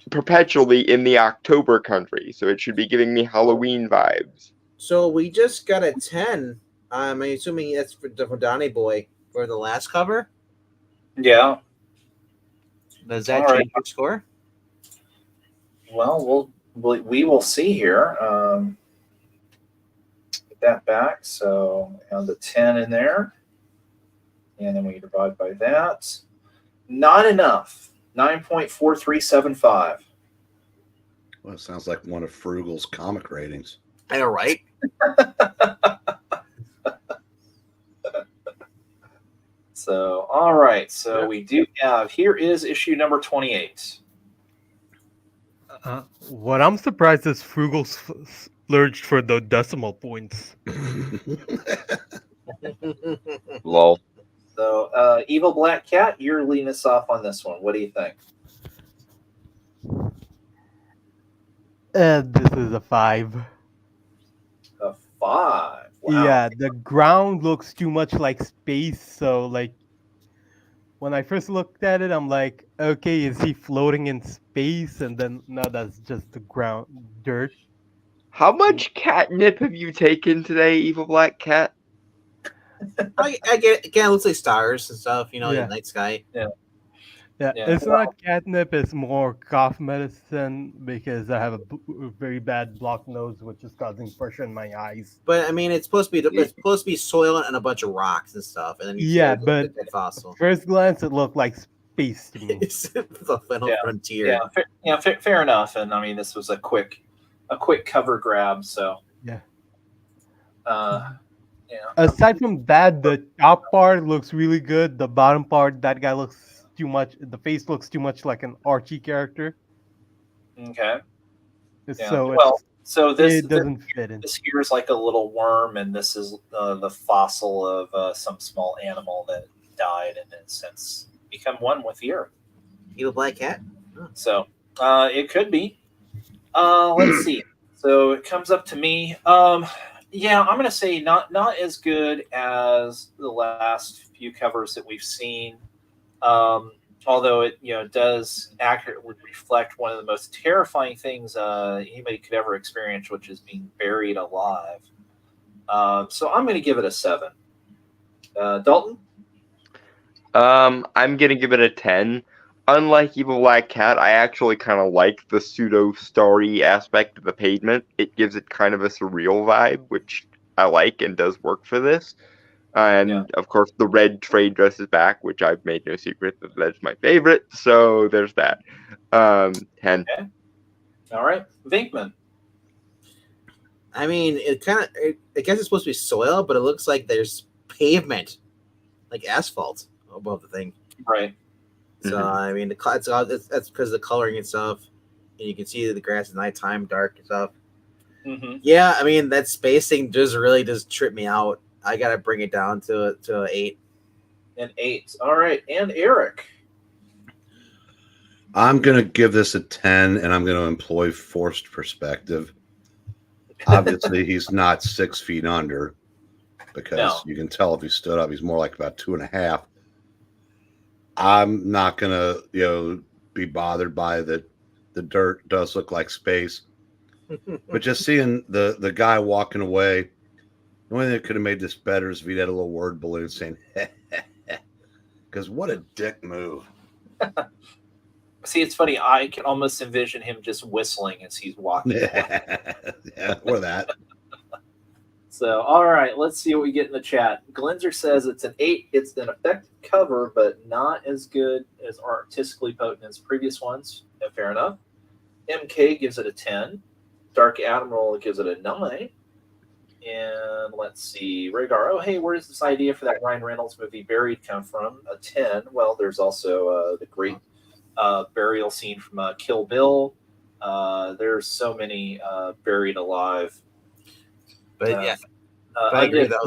perpetually in the October country, so it should be giving me Halloween vibes. So we just got a 10. I'm assuming that's for Donny Boy for the last cover. Yeah. Does that All right. change your score? Well, we will see here. Get that back. So on the 10 in there, and then we divide by that. Not enough. 9.4375. Well, it sounds like one of Frugal's comic ratings. I know, right? So, all right. So we do have, here is issue number 28. What I'm surprised is Frugal splurged for the decimal points. Lol. So, Evil Black Cat, you're leading us off on this one. What do you think? This is a 5. A 5. Wow. Yeah, the ground looks too much like space, so like when I first looked at it, I'm like, okay, is he floating in space? And then no, that's just the ground dirt. How much catnip have you taken today, Evil Black Cat? I get it. Again, it looks like stars and stuff, you know, Yeah. the night sky. Yeah, Yeah, it's not catnip, it's more cough medicine because I have a very bad blocked nose, which is causing pressure in my eyes. But I mean, it's supposed to be soil and a bunch of rocks and stuff, and then you Yeah, see but that fossil. First glance, it looked like space to me. It's the final Yeah. frontier. Yeah, fair enough. And I mean, this was a quick cover grab. So Yeah. Yeah. Aside from that, the top part looks really good. The bottom part, that guy looks too much. The face looks too much like an Archie character. Okay. Yeah. So So this it doesn't fit in. this here is like a little worm, and this is the fossil of some small animal that died and has since become one with the earth. Evil Black Cat. So it could be. Let's see. So it comes up to me. Yeah, I'm gonna say not as good as the last few covers that we've seen. Although it does accurately reflect one of the most terrifying things anybody could ever experience, which is being buried alive. So I'm going to give it a 7. Dalton? I'm gonna give it a 10. Unlike Evil Black Cat, I actually kind of like the pseudo-story aspect of the pavement. It gives it kind of a surreal vibe, which I like and does work for this. And of course, the red trade dress is back, which I've made no secret that's my favorite. So there's that. 10. Okay. All right. Venkman. I mean, I guess it's supposed to be soil, but it looks like there's pavement, like asphalt above the thing. Right. So I mean, that's because of the coloring and stuff, and you can see the grass at nighttime, dark and stuff. Mm-hmm. Yeah, I mean that spacing really does trip me out. I gotta bring it down to 8. An 8. All right. And Eric. I'm going to give this a 10, and I'm going to employ forced perspective. Obviously, he's not 6 feet under because you can tell if he stood up, he's more like about 2.5. I'm not going to, be bothered by that. The dirt does look like space, but just seeing the guy walking away, the only thing that could have made this better is if he'd had a little word balloon saying, because what a dick move. See, it's funny. I can almost envision him just whistling as he's walking. Yeah, or that. So, all right, let's see what we get in the chat. Glenzer says it's an 8. It's an effective cover, but not as good as artistically potent as previous ones. Yeah, fair enough. MK gives it a 10. Dark Admiral gives it a 9. And let's see, Rhaegar. Oh, hey, where does this idea for that Ryan Reynolds movie Buried come from? A 10. Well, there's also the great burial scene from Kill Bill. There's so many buried alive. But yeah, I agree though.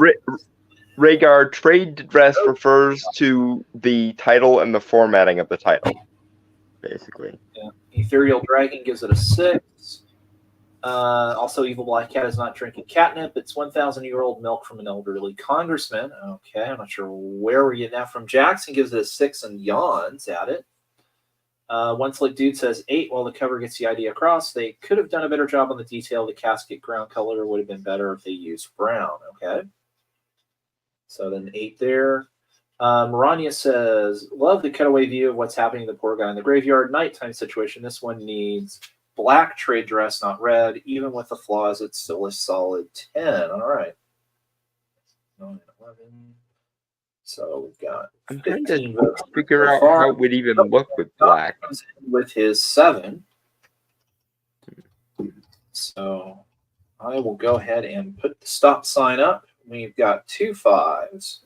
Rhaegar, trade dress refers to the title and the formatting of the title, basically. Yeah. Ethereal Dragon gives it a 6. Also, Evil Black Cat is not drinking catnip. It's 1,000-year-old milk from an elderly congressman. Okay, I'm not sure where we're getting that from. Jackson gives it a 6 and yawns at it. One Slick Dude says 8. While the cover gets the idea across, they could have done a better job on the detail. The casket ground color would have been better if they used brown. Okay. So then 8 there. Maranya says, love the cutaway view of what's happening to the poor guy in the graveyard. Nighttime situation. This one needs black trade dress, not red. Even with the flaws, it's still a solid 10. All right. 9, 11. So we've got I'm trying 15 to votes figure so out far. how it would even look with black. Comes in with his 7. So I will go ahead and put the stop sign up. We've got 2 5s,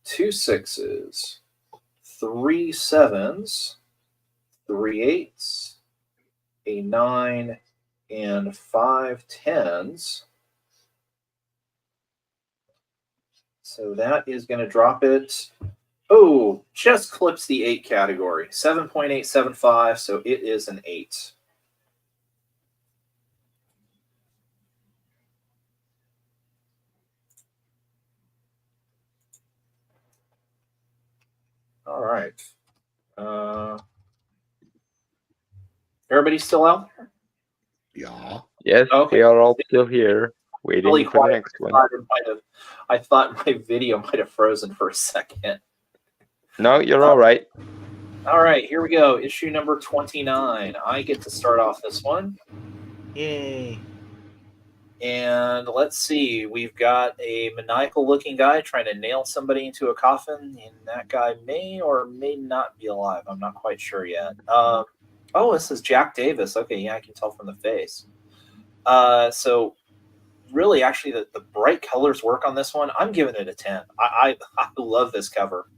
2 6s, 3 7s, 3 8s, a 9, and 5 10s. So that is going to drop it. Oh, just clips the 8 category. 7.875, so it is an 8. All right. Everybody still out there? Yeah. Yes, Okay. we are all still here, waiting Really for the quiet. next one. I thought my video might have frozen for a second. No, you're all right. All right, here we go. Issue number 29. I get to start off this one. Yay. And let's see. We've got a maniacal-looking guy trying to nail somebody into a coffin, and that guy may or may not be alive. I'm not quite sure yet. Oh, this is Jack Davis. Okay, yeah, I can tell from the face. So really, actually, the bright colors work on this one. I'm giving it a 10. I love this cover.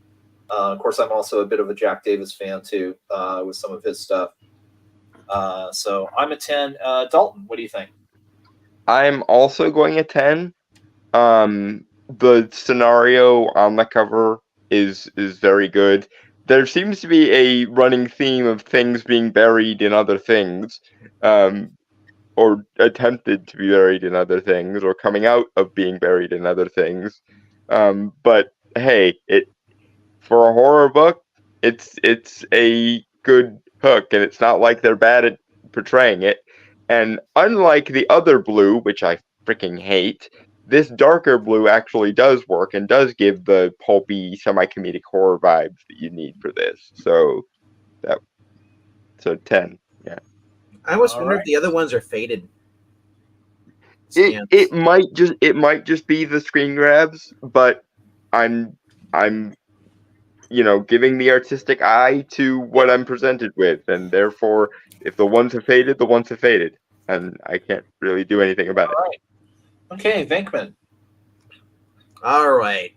Of course, I'm also a bit of a Jack Davis fan, too, with some of his stuff. So I'm a 10. Dalton, what do you think? I'm also going a 10. The scenario on the cover is very good. There seems to be a running theme of things being buried in other things, or attempted to be buried in other things, or coming out of being buried in other things. But hey, for a horror book, it's a good hook, and it's not like they're bad at portraying it. And unlike the other blue, which I freaking hate, this darker blue actually does work and does give the pulpy, semi-comedic horror vibes that you need for this. So 10. Yeah. I always All wonder right. if the other ones are faded. It might just be the screen grabs, but I'm giving the artistic eye to what I'm presented with, and therefore, if the ones have faded, the ones have faded, and I can't really do anything about it. All right. Okay, Venkman. All right.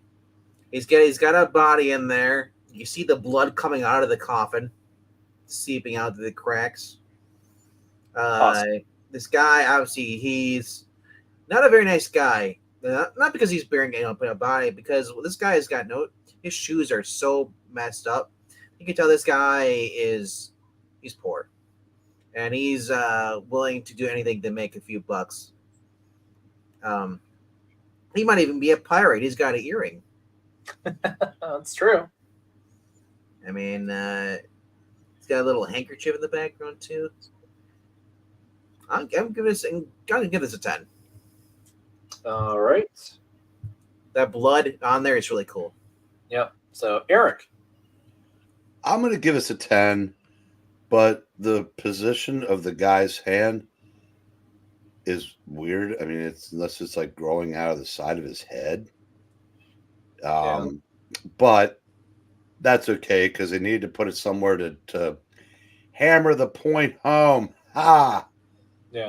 He's got a body in there. You see the blood coming out of the coffin, seeping out through the cracks. Awesome. This guy, obviously, he's not a very nice guy. Not because he's burying a body, because this guy has got his shoes are so messed up. You can tell this guy he's poor, and he's willing to do anything to make a few bucks. He might even be a pirate. He's got an earring. That's true. I mean, he's got a little handkerchief in the background too. I'm gonna give this a 10. All right. That blood on there is really cool. Yep. So Eric. I'm going to give us a 10. but the position of the guy's hand is weird. I mean, unless it's like growing out of the side of his head. But that's okay because they need to put it somewhere to hammer the point home. Yeah.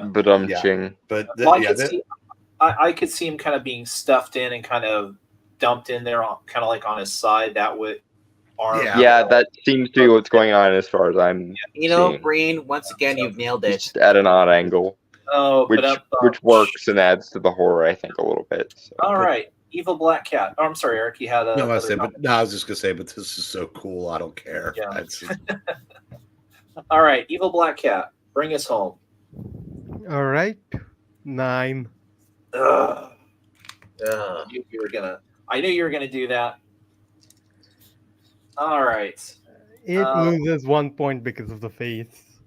But ching. But Well, I could see him kind of being stuffed in and kind of dumped in there, kind of like on his side. That would arm. Yeah, that seems to be what's going on as far as I'm seeing. Breen, once again, you've nailed it. Just at an odd angle. Oh, which works and adds to the horror, I think, a little bit. So. All right, Evil Black Cat. Oh, I'm sorry, Eric. You had a. No, I was just gonna say, but this is so cool. I don't care. Yeah. All right, Evil Black Cat, bring us home. All right, 9. I knew you were gonna do that. All right. It loses 1 point because of the face.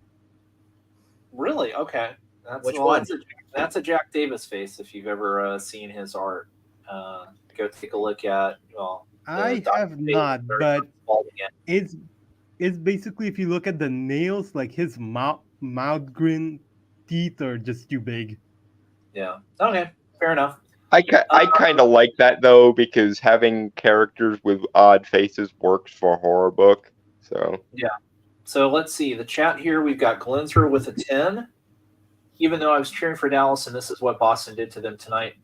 Really? Okay. Which one? That's a Jack Davis face. If you've ever seen his art, go take a look at. Well, I have not, but it's basically, if you look at the nails, like his mouth grin teeth are just too big. Yeah. Okay. Fair enough. I kind of like that though, because having characters with odd faces works for a horror book. So yeah. So let's see the chat here. We've got Glenser with a 10. Even though I was cheering for Dallas, and this is what Boston did to them tonight.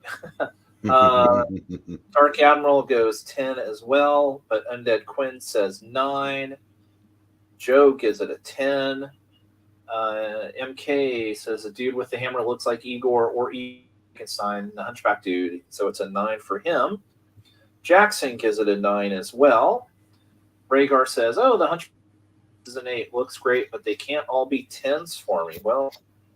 Dark Admiral goes 10 as well, but Undead Quinn says 9. Joe gives it a 10. MK says a dude with the hammer looks like Igor or Frankenstein, the Hunchback dude, so it's a 9 for him. Jackson gives it a 9 as well. Rhaegar says, oh, the Hunchback is an 8. Looks great, but they can't all be 10s for me. Well,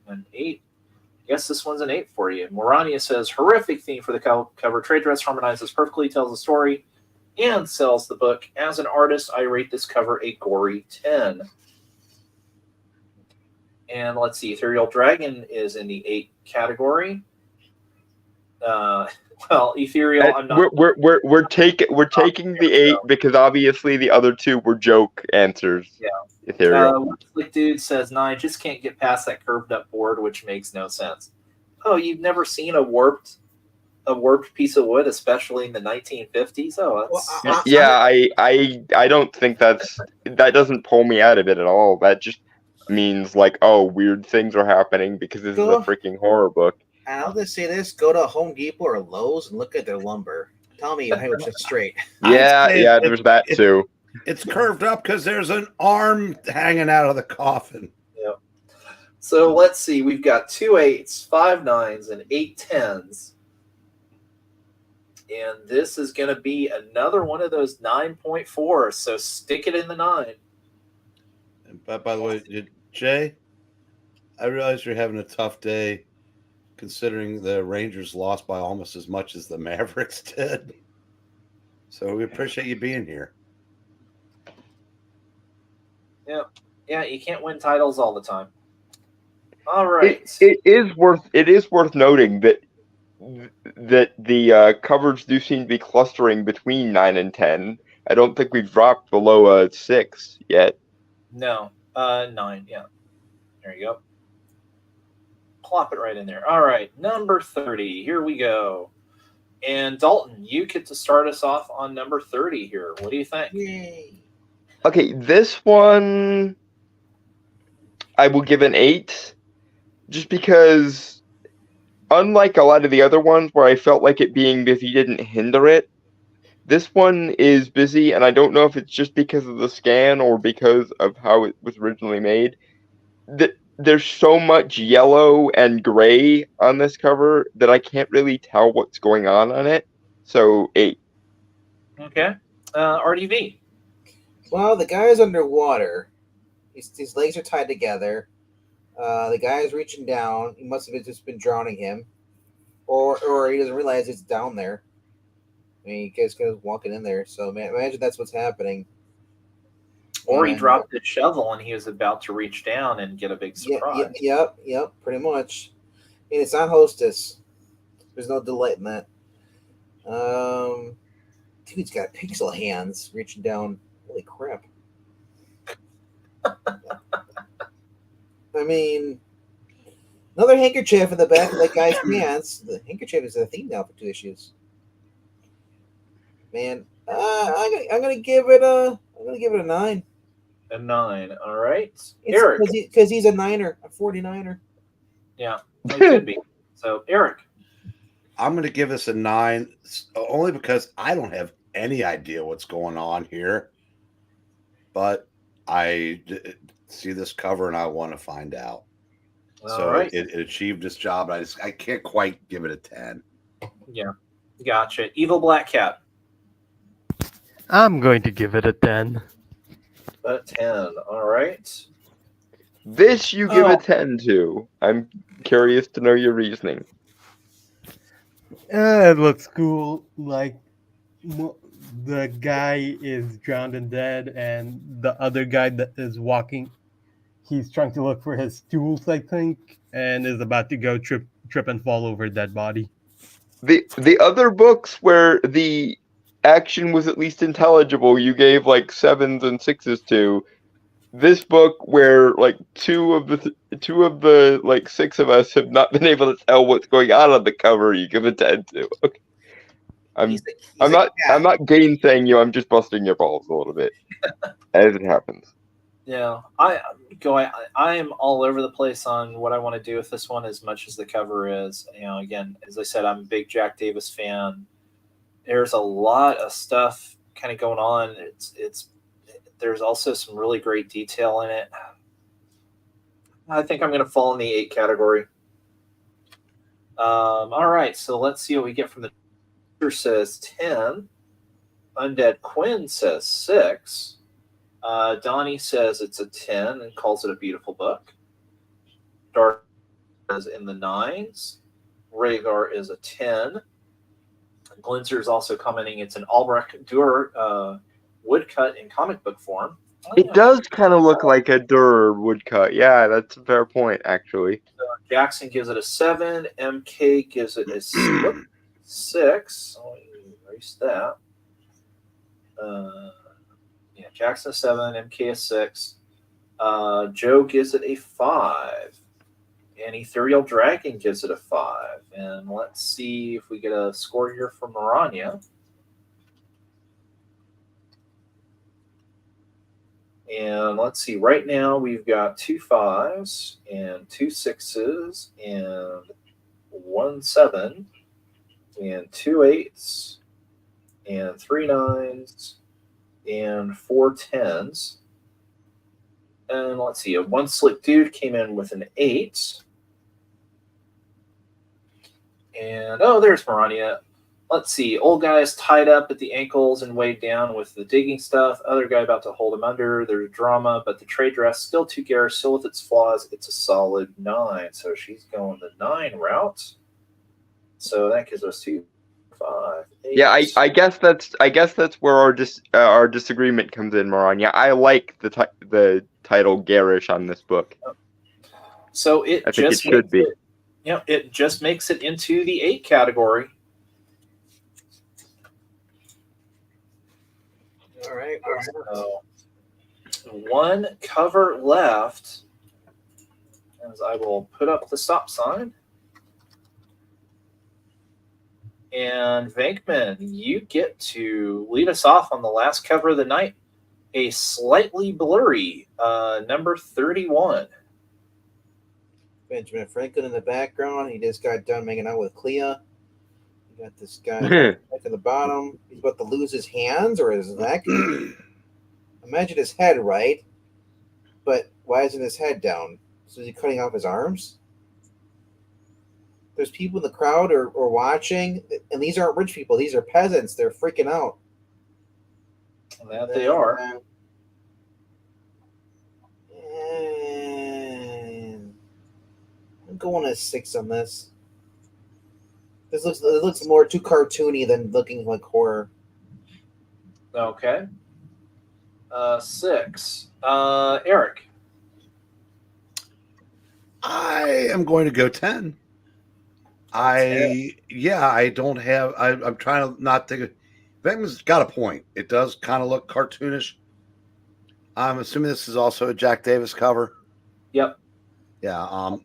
an 8. I guess this one's an 8 for you. Maranya says, horrific theme for the cover. Trade dress harmonizes perfectly, tells the story, and sells the book. As an artist, I rate this cover a gory 10. And let's see, Ethereal Dragon is in the 8 category. Well, Ethereal, I'm not. We're taking the 8 because obviously the other 2 were joke answers. Yeah. Ethereal. Like dude says 9. Just can't get past that curved up board, which makes no sense. Oh, you've never seen a warped piece of wood, especially in the 1950s. Oh, that's... yeah. I don't think that doesn't pull me out of it at all. That just means like, oh, weird things are happening because this is a freaking horror book. And I'll just say this: go to Home Depot or Lowe's and look at their lumber. Tell me how much it's straight. Yeah, there's that too. It's curved up because there's an arm hanging out of the coffin. Yep. So let's see. We've got 2 8s, 5 9s, and 8 10s. And this is going to be another one of those 9.4. So stick it in the 9. And by the way, Jay, I realize you're having a tough day considering the Rangers lost by almost as much as the Mavericks did. So we appreciate you being here. Yeah, you can't win titles all the time. All right. It is worth noting that the covers do seem to be clustering between 9 and 10. I don't think we've dropped below 6 yet. No, 9. Yeah, there you go. Plop it right in there. All right, number 30. Here we go. And Dalton, you get to start us off on number 30 here. What do you think? Yay. Okay, this one I will give an 8, just because unlike a lot of the other ones where I felt like it being busy didn't hinder it, this one is busy, and I don't know if it's just because of the scan or because of how it was originally made. There's so much yellow and gray on this cover that I can't really tell what's going on it. So 8. Okay. RDV. Well, the guy's underwater. His legs are tied together. The guy is reaching down. He must have just been drowning him. Or he doesn't realize it's down there. I mean, he guy's walking in there. So imagine that's what's happening. Or he dropped the shovel and he was about to reach down and get a big surprise. Yep, pretty much. And it's not Hostess. There's no delight in that. Dude's got pixel hands reaching down. Holy crap. mean, another handkerchief in the back of that guy's pants. The handkerchief is a theme now for 2 issues. Man, I'm gonna give it a 9. A 9. All right. It's Eric. because he's a 9er, a 49er. Yeah, it could be. So, Eric. I'm going to give this a 9, only because I don't have any idea what's going on here. But I see this cover and I want to find out. All right. It achieved its job. I can't quite give it a 10. Yeah, gotcha. Evil Black Cat. I'm going to give it a 10. A 10. All right. This you give a 10 to. I'm curious to know your reasoning. It looks cool. Like, the guy is drowned and dead, and the other guy that is walking, he's trying to look for his tools, I think, and is about to go trip and fall over a dead body. The other books where the action was at least intelligible, you gave like 7s and 6s to. This book, where like two of the like 6 of us have not been able to tell what's going on the cover, you give a 10 to. Okay. I'm not gainsaying you. I'm just busting your balls a little bit as it happens. Yeah, I am all over the place on what I want to do with this one as much as the cover is. You know, again, as I said, I'm a big Jack Davis fan. There's a lot of stuff kind of going on. There's also some really great detail in it. I think I'm going to fall in the 8 category. All right, so let's see what we get from the teacher. Says 10. Undead Quinn says 6. Donnie says it's a 10 and calls it a beautiful book. Dark is in the 9s. Rhaegar is a 10. Glinzer is also commenting it's an Albrecht Dürer woodcut in comic book form. It does kind of look like a Dürer woodcut. Yeah, that's a fair point, actually. Jackson gives it a 7. MK gives it a 6. I'll erase that. Yeah, Jackson a 7, MK a 6. Joe gives it a 5. And Ethereal Dragon gives it a 5. And let's see if we get a score here from Maranya. And let's see, right now we've got 2 5s and 2 6s and 1 7 and 2 8s and 3 9s and 4 10s. And let's see, one slick dude came in with an 8. And oh, there's Maranya. Let's see, old guy's tied up at the ankles and weighed down with the digging stuff. Other guy about to hold him under. There's drama, but the trade dress still too garish, still with its flaws. It's a solid 9. So she's going the 9 route. So that gives us 2, 5, 8. Yeah, I guess that's where our disagreement comes in, Maranya. I like the title garish on this book. So I think it should be. It just makes it into the 8 category. All right. So, one cover left, as I will put up the stop sign. And Venkman, you get to lead us off on the last cover of the night. A slightly blurry number 31. Benjamin Franklin in the background. He just got done making out with Clea. You got this guy back at the bottom. He's about to lose his hands or his neck. Imagine his head, right? But why isn't his head down? So is he cutting off his arms? There's people in the crowd or watching, and these aren't rich people. These are peasants. They're freaking out. That they are. And I'm going a 6 on this. It looks more too cartoony than looking like horror. Okay. 6. Eric. I am going to go 10. I'm trying to not think of. Venkman's got a point. It does kind of look cartoonish. I'm assuming this is also a Jack Davis cover. Yep. Yeah.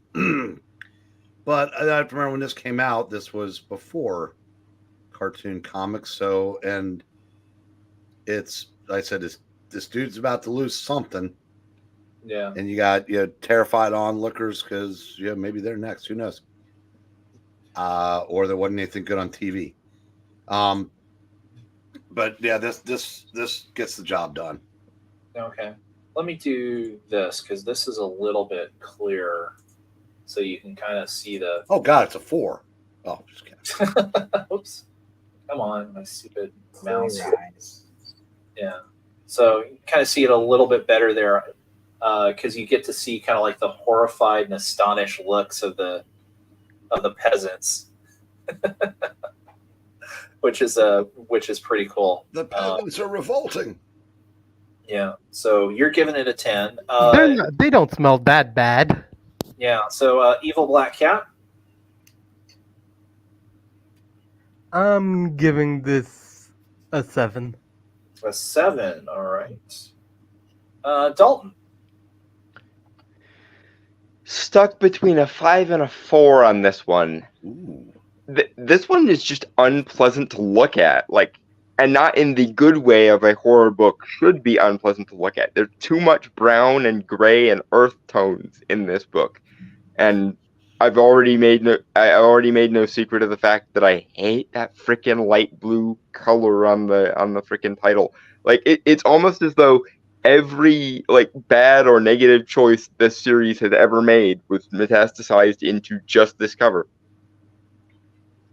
But I have to remember when this came out, this was before cartoon comics. So, and it's, like I said, this dude's about to lose something. Yeah. And you got terrified onlookers because maybe they're next. Who knows? Or there wasn't anything good on TV. But yeah, this gets the job done. Okay. Let me do this because this is a little bit clearer, so you can kind of see the. Oh God, it's a 4. Oh, just kidding. Oops. Come on, my stupid mouse. Eyes. Yeah. So you kind of see it a little bit better there, because you get to see kind of like the horrified and astonished looks of the peasants, which is pretty cool. The peasants are revolting. Yeah. So you're giving it a 10. They don't smell that bad. Yeah. So Evil Black Cat. I'm giving this a 7. A 7. All right. Dalton. Stuck between a 5 and a 4 on this one. Ooh. This one is just unpleasant to look at, and not in the good way of a horror book should be unpleasant to look at. There's too much brown and gray and earth tones in this book, and I already made no secret of the fact that I hate that freaking light blue color on the freaking title. It's almost as though every bad or negative choice this series has ever made was metastasized into just this cover.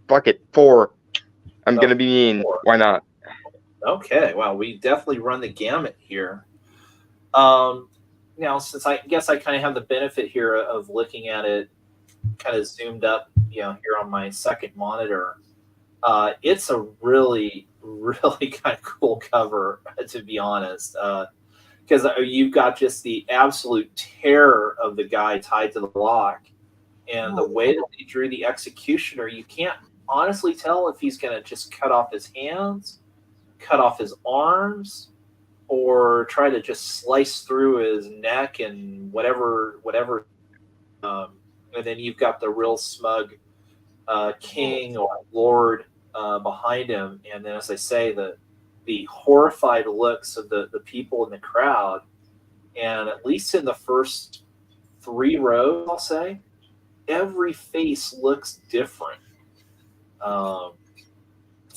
Fuck it, 4. I'm gonna be mean. 4. Why not? Okay. Wow. We definitely run the gamut here. Now, since I guess I kind of have the benefit here of looking at it kind of zoomed up, here on my second monitor, it's a really, really kind of cool cover, to be honest. Because you've got just the absolute terror of the guy tied to the block, and the way that they drew the executioner, you can't honestly tell if he's going to just cut off his hands, cut off his arms, or try to just slice through his neck and whatever. And then you've got the real smug king or lord behind him, and then, as I say, the horrified looks of the people in the crowd, and at least in the first 3 rows, I'll say, every face looks different.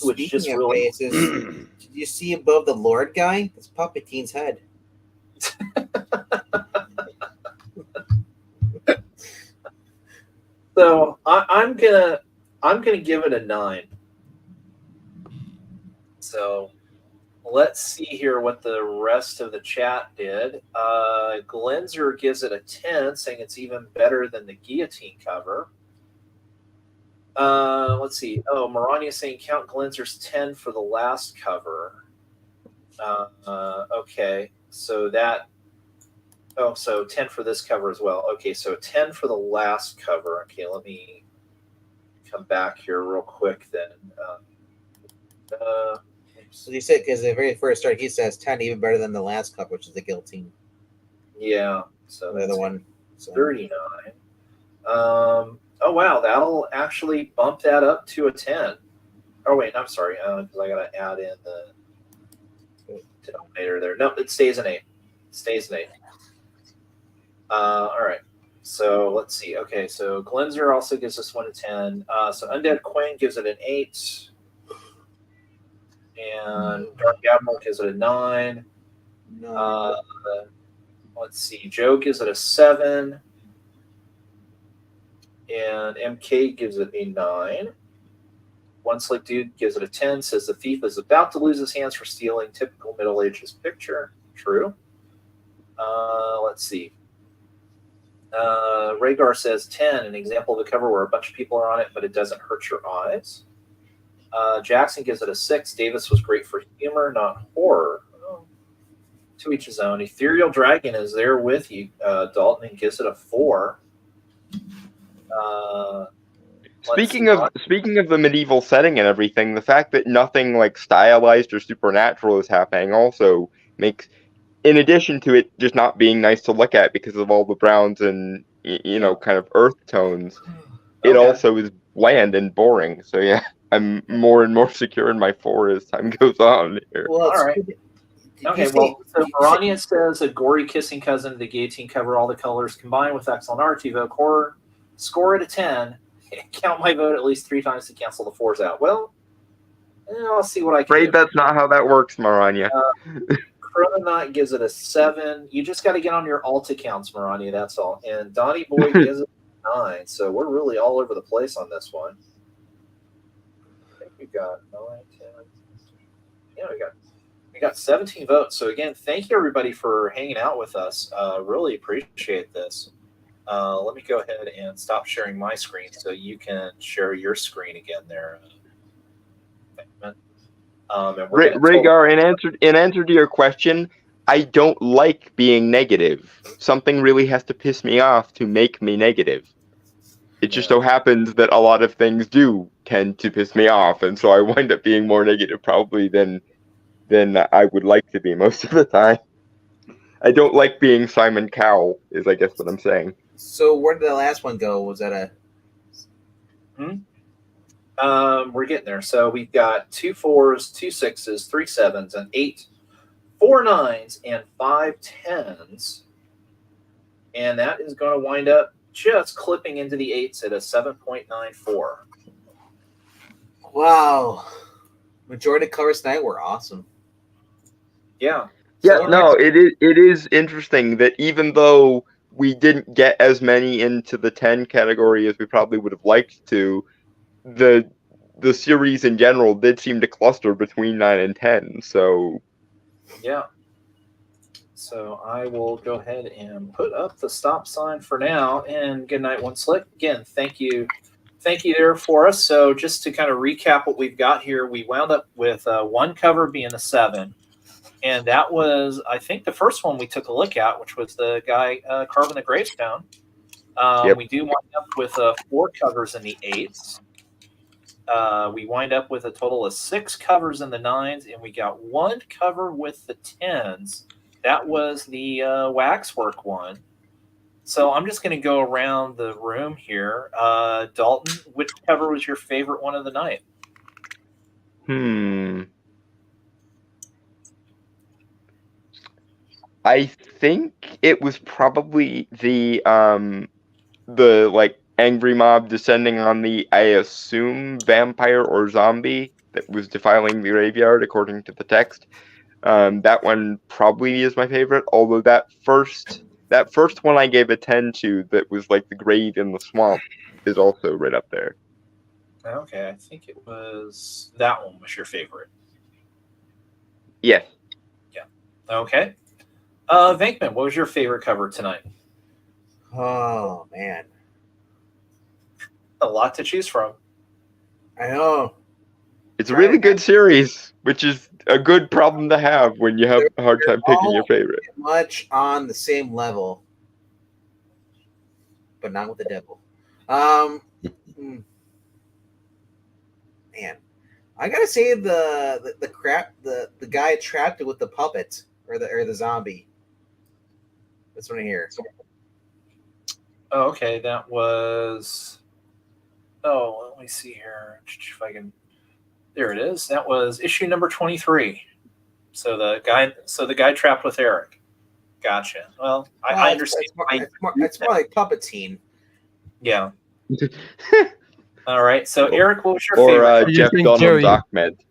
Which Speaking just of really faces, did you see above the Lord guy? That's Palpatine's head. So I'm gonna give it a 9. So let's see here what the rest of the chat did. Glenzer gives it a 10, saying it's even better than the guillotine cover. Let's see. Oh, Maranya saying count Glenzer's 10 for the last cover. Okay, so that. Oh, so 10 for this cover as well. Okay, so 10 for the last cover. Okay, let me come back here real quick then. So you said, because the very first start, he says 10 even better than the last cover, which is the guillotine. Yeah, so The other one. So. 39. Oh wow, that'll actually bump that up to a 10. Oh wait, I'm sorry, because I gotta add in the denominator there. No, it stays an 8. It stays an 8. All right. So let's see. Okay, so Glenzer also gives this one a 10. So Undead Quinn gives it an 8. And Dark Admiral gives it a 9. No. Let's see. Joe gives it a 7. And MK gives it a 9. One Slick Dude gives it a 10. Says the thief is about to lose his hands for stealing. Typical Middle Ages picture. True. Let's see. Rhaegar says 10, an example of a cover where a bunch of people are on it, but it doesn't hurt your eyes. Jackson gives it a 6. Davis was great for humor, not horror. Oh, to each his own. Ethereal Dragon is there with you, Dalton, and gives it a 4. Speaking of the medieval setting and everything, the fact that nothing stylized or supernatural is happening also makes, in addition to it just not being nice to look at because of all the browns and kind of earth tones, it Okay. also is bland and boring. So yeah, I'm more and more secure in my 4 as time goes on here. Well, All right. Okay, well, so you Maranya says a gory kissing cousin of the guillotine cover, all the colors combined with excellent art. You vote horror, score it a 10. Count my vote at least 3 times to cancel the 4s out. Well, I'll see what I can Afraid do. that's not how that works, Maranya. Chrononaut gives it a 7. You just got to get on your alt accounts, Maranya, that's all. And Donnie Boy gives it a 9. So we're really all over the place on this one. I think we've got 9, 10. Yeah, we got 17 votes. So again, thank you everybody for hanging out with us. Really appreciate this. Let me go ahead and stop sharing my screen so you can share your screen again there. Rhaegar, in answer to your question, I don't like being negative. Something really has to piss me off to make me negative. It just so happens that a lot of things do tend to piss me off, and so I wind up being more negative probably than I would like to be most of the time. I don't like being Simon Cowell, is I guess what I'm saying. So where did the last one go? Was that a... We're getting there. So we've got 2 4s, 2 6s, 3 7s, an 8, 4 9s, and 5 10s. And that is going to wind up just clipping into the 8s at a 7.94. Wow. Majority of colors tonight were awesome. Yeah. Yeah, So no, it is interesting that even though we didn't get as many into the 10 category as we probably would have liked to, the series in general did seem to cluster between 9 and 10. So yeah. So I will go ahead and put up the stop sign for now. And good night, One Slick. Again, thank you there for us. So just to kind of recap what we've got here, we wound up with one cover being a 7. And that was, I think, the first one we took a look at, which was the guy carving the gravestone. Yep. We do wind up with 4 covers in the 8s. We wind up with a total of 6 covers in the 9s, and we got 1 cover with the 10s. That was the waxwork one. So I'm just going to go around the room here. Dalton, which cover was your favorite one of the night? I think it was probably the like angry mob descending on the, I assume, vampire or zombie that was defiling the graveyard according to the text. That one probably is my favorite, although that first one I gave a 10 to, that was like the grave in the swamp, is also right up there. Okay, I think it was that one was your favorite. Yes. Yeah. Okay. VENKMAN, what was your favorite cover tonight? Oh, man. A lot to choose from. I know. It's a really good series, which is a good problem to have when you have a hard time picking your favorite. Much on the same level, but not with the devil. Man, I gotta say the guy trapped with the puppet or the zombie. This one here. Oh, okay, that was. Oh, let me see here if I can. There it is. That was issue number 23. So the guy trapped with Eric. Gotcha. Well, I understand. It's more like Puppeteen. Yeah. All right. So Eric, what was your Or favorite? Jeff Dunham's Ahmed.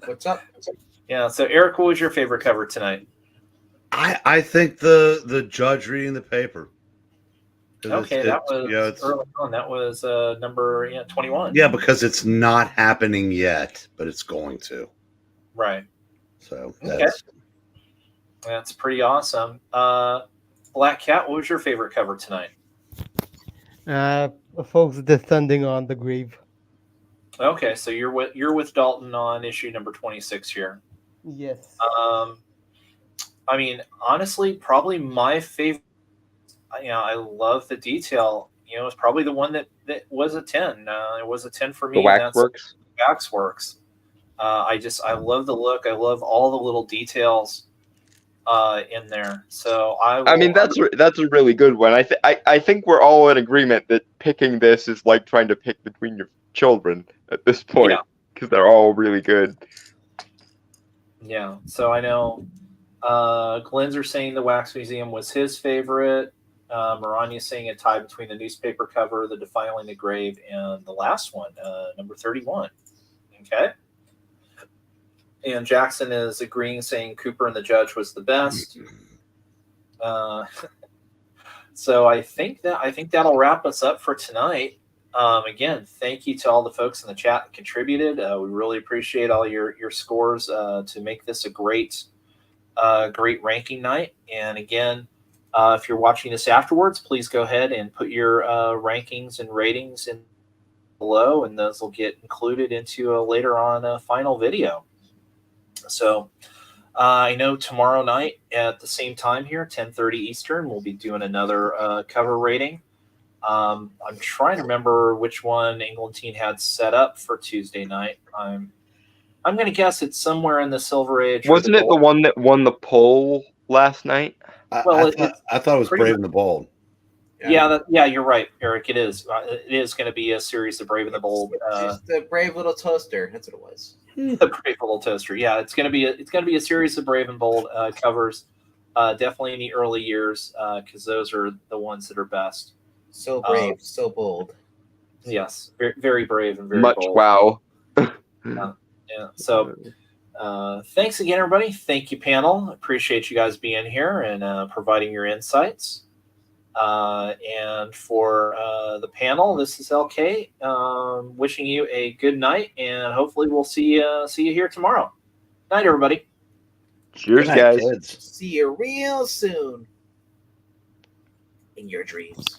What's up? Yeah. So Eric, what was your favorite cover tonight? I think the judge reading the paper. Okay, that was early on. That was number 21. Yeah, because it's not happening yet, but it's going to. Right. So that's pretty awesome. Black Cat, what was your favorite cover tonight? Folks descending on the grave. Okay, so you're with Dalton on issue number 26 here. Yes. I mean, honestly, probably my favorite. I love the detail. It's probably the one that was a 10. It was a 10 for me. The Waxworks. Waxworks. I love the look. I love all the little details. in there. So I mean, that's a really good one. I think we're all in agreement that picking this is like trying to pick between your children at this point, because they're all really good. Yeah. So I know Glenn's are saying the Wax Museum was his favorite. Maranya saying a tie between the newspaper cover, the Defiling the Grave, and the last one, number 31. Okay. And Jackson is agreeing, saying Cooper and the Judge was the best. So I think that'll wrap us up for tonight. Again, thank you to all the folks in the chat that contributed. We really appreciate all your scores to make this a great ranking night. And again, if you're watching this afterwards, please go ahead and put your rankings and ratings in below, and those will get included into a later on final video. So I know tomorrow night at the same time here, 10:30 Eastern, we'll be doing another cover rating. I'm trying to remember which one Englentine had set up for Tuesday night. I'm going to guess it's somewhere in the Silver Age. Wasn't it the one that won the poll last night? I thought it was Brave and the Bold. Yeah, you're right, Eric. It is. It is going to be a series of Brave and the Bold. Just the Brave Little Toaster. That's what it was. The Brave Little Toaster. Yeah, it's going to be a series of Brave and Bold covers. Definitely in the early years, because those are the ones that are best. So brave, so bold. Yes, very, very brave and very much bold. wow. Yeah. So, thanks again, everybody. Thank you, panel. Appreciate you guys being here and providing your insights. And for the panel, this is LK. Wishing you a good night, and hopefully we'll see you here tomorrow. Night, everybody. Cheers, guys. See you real soon in your dreams.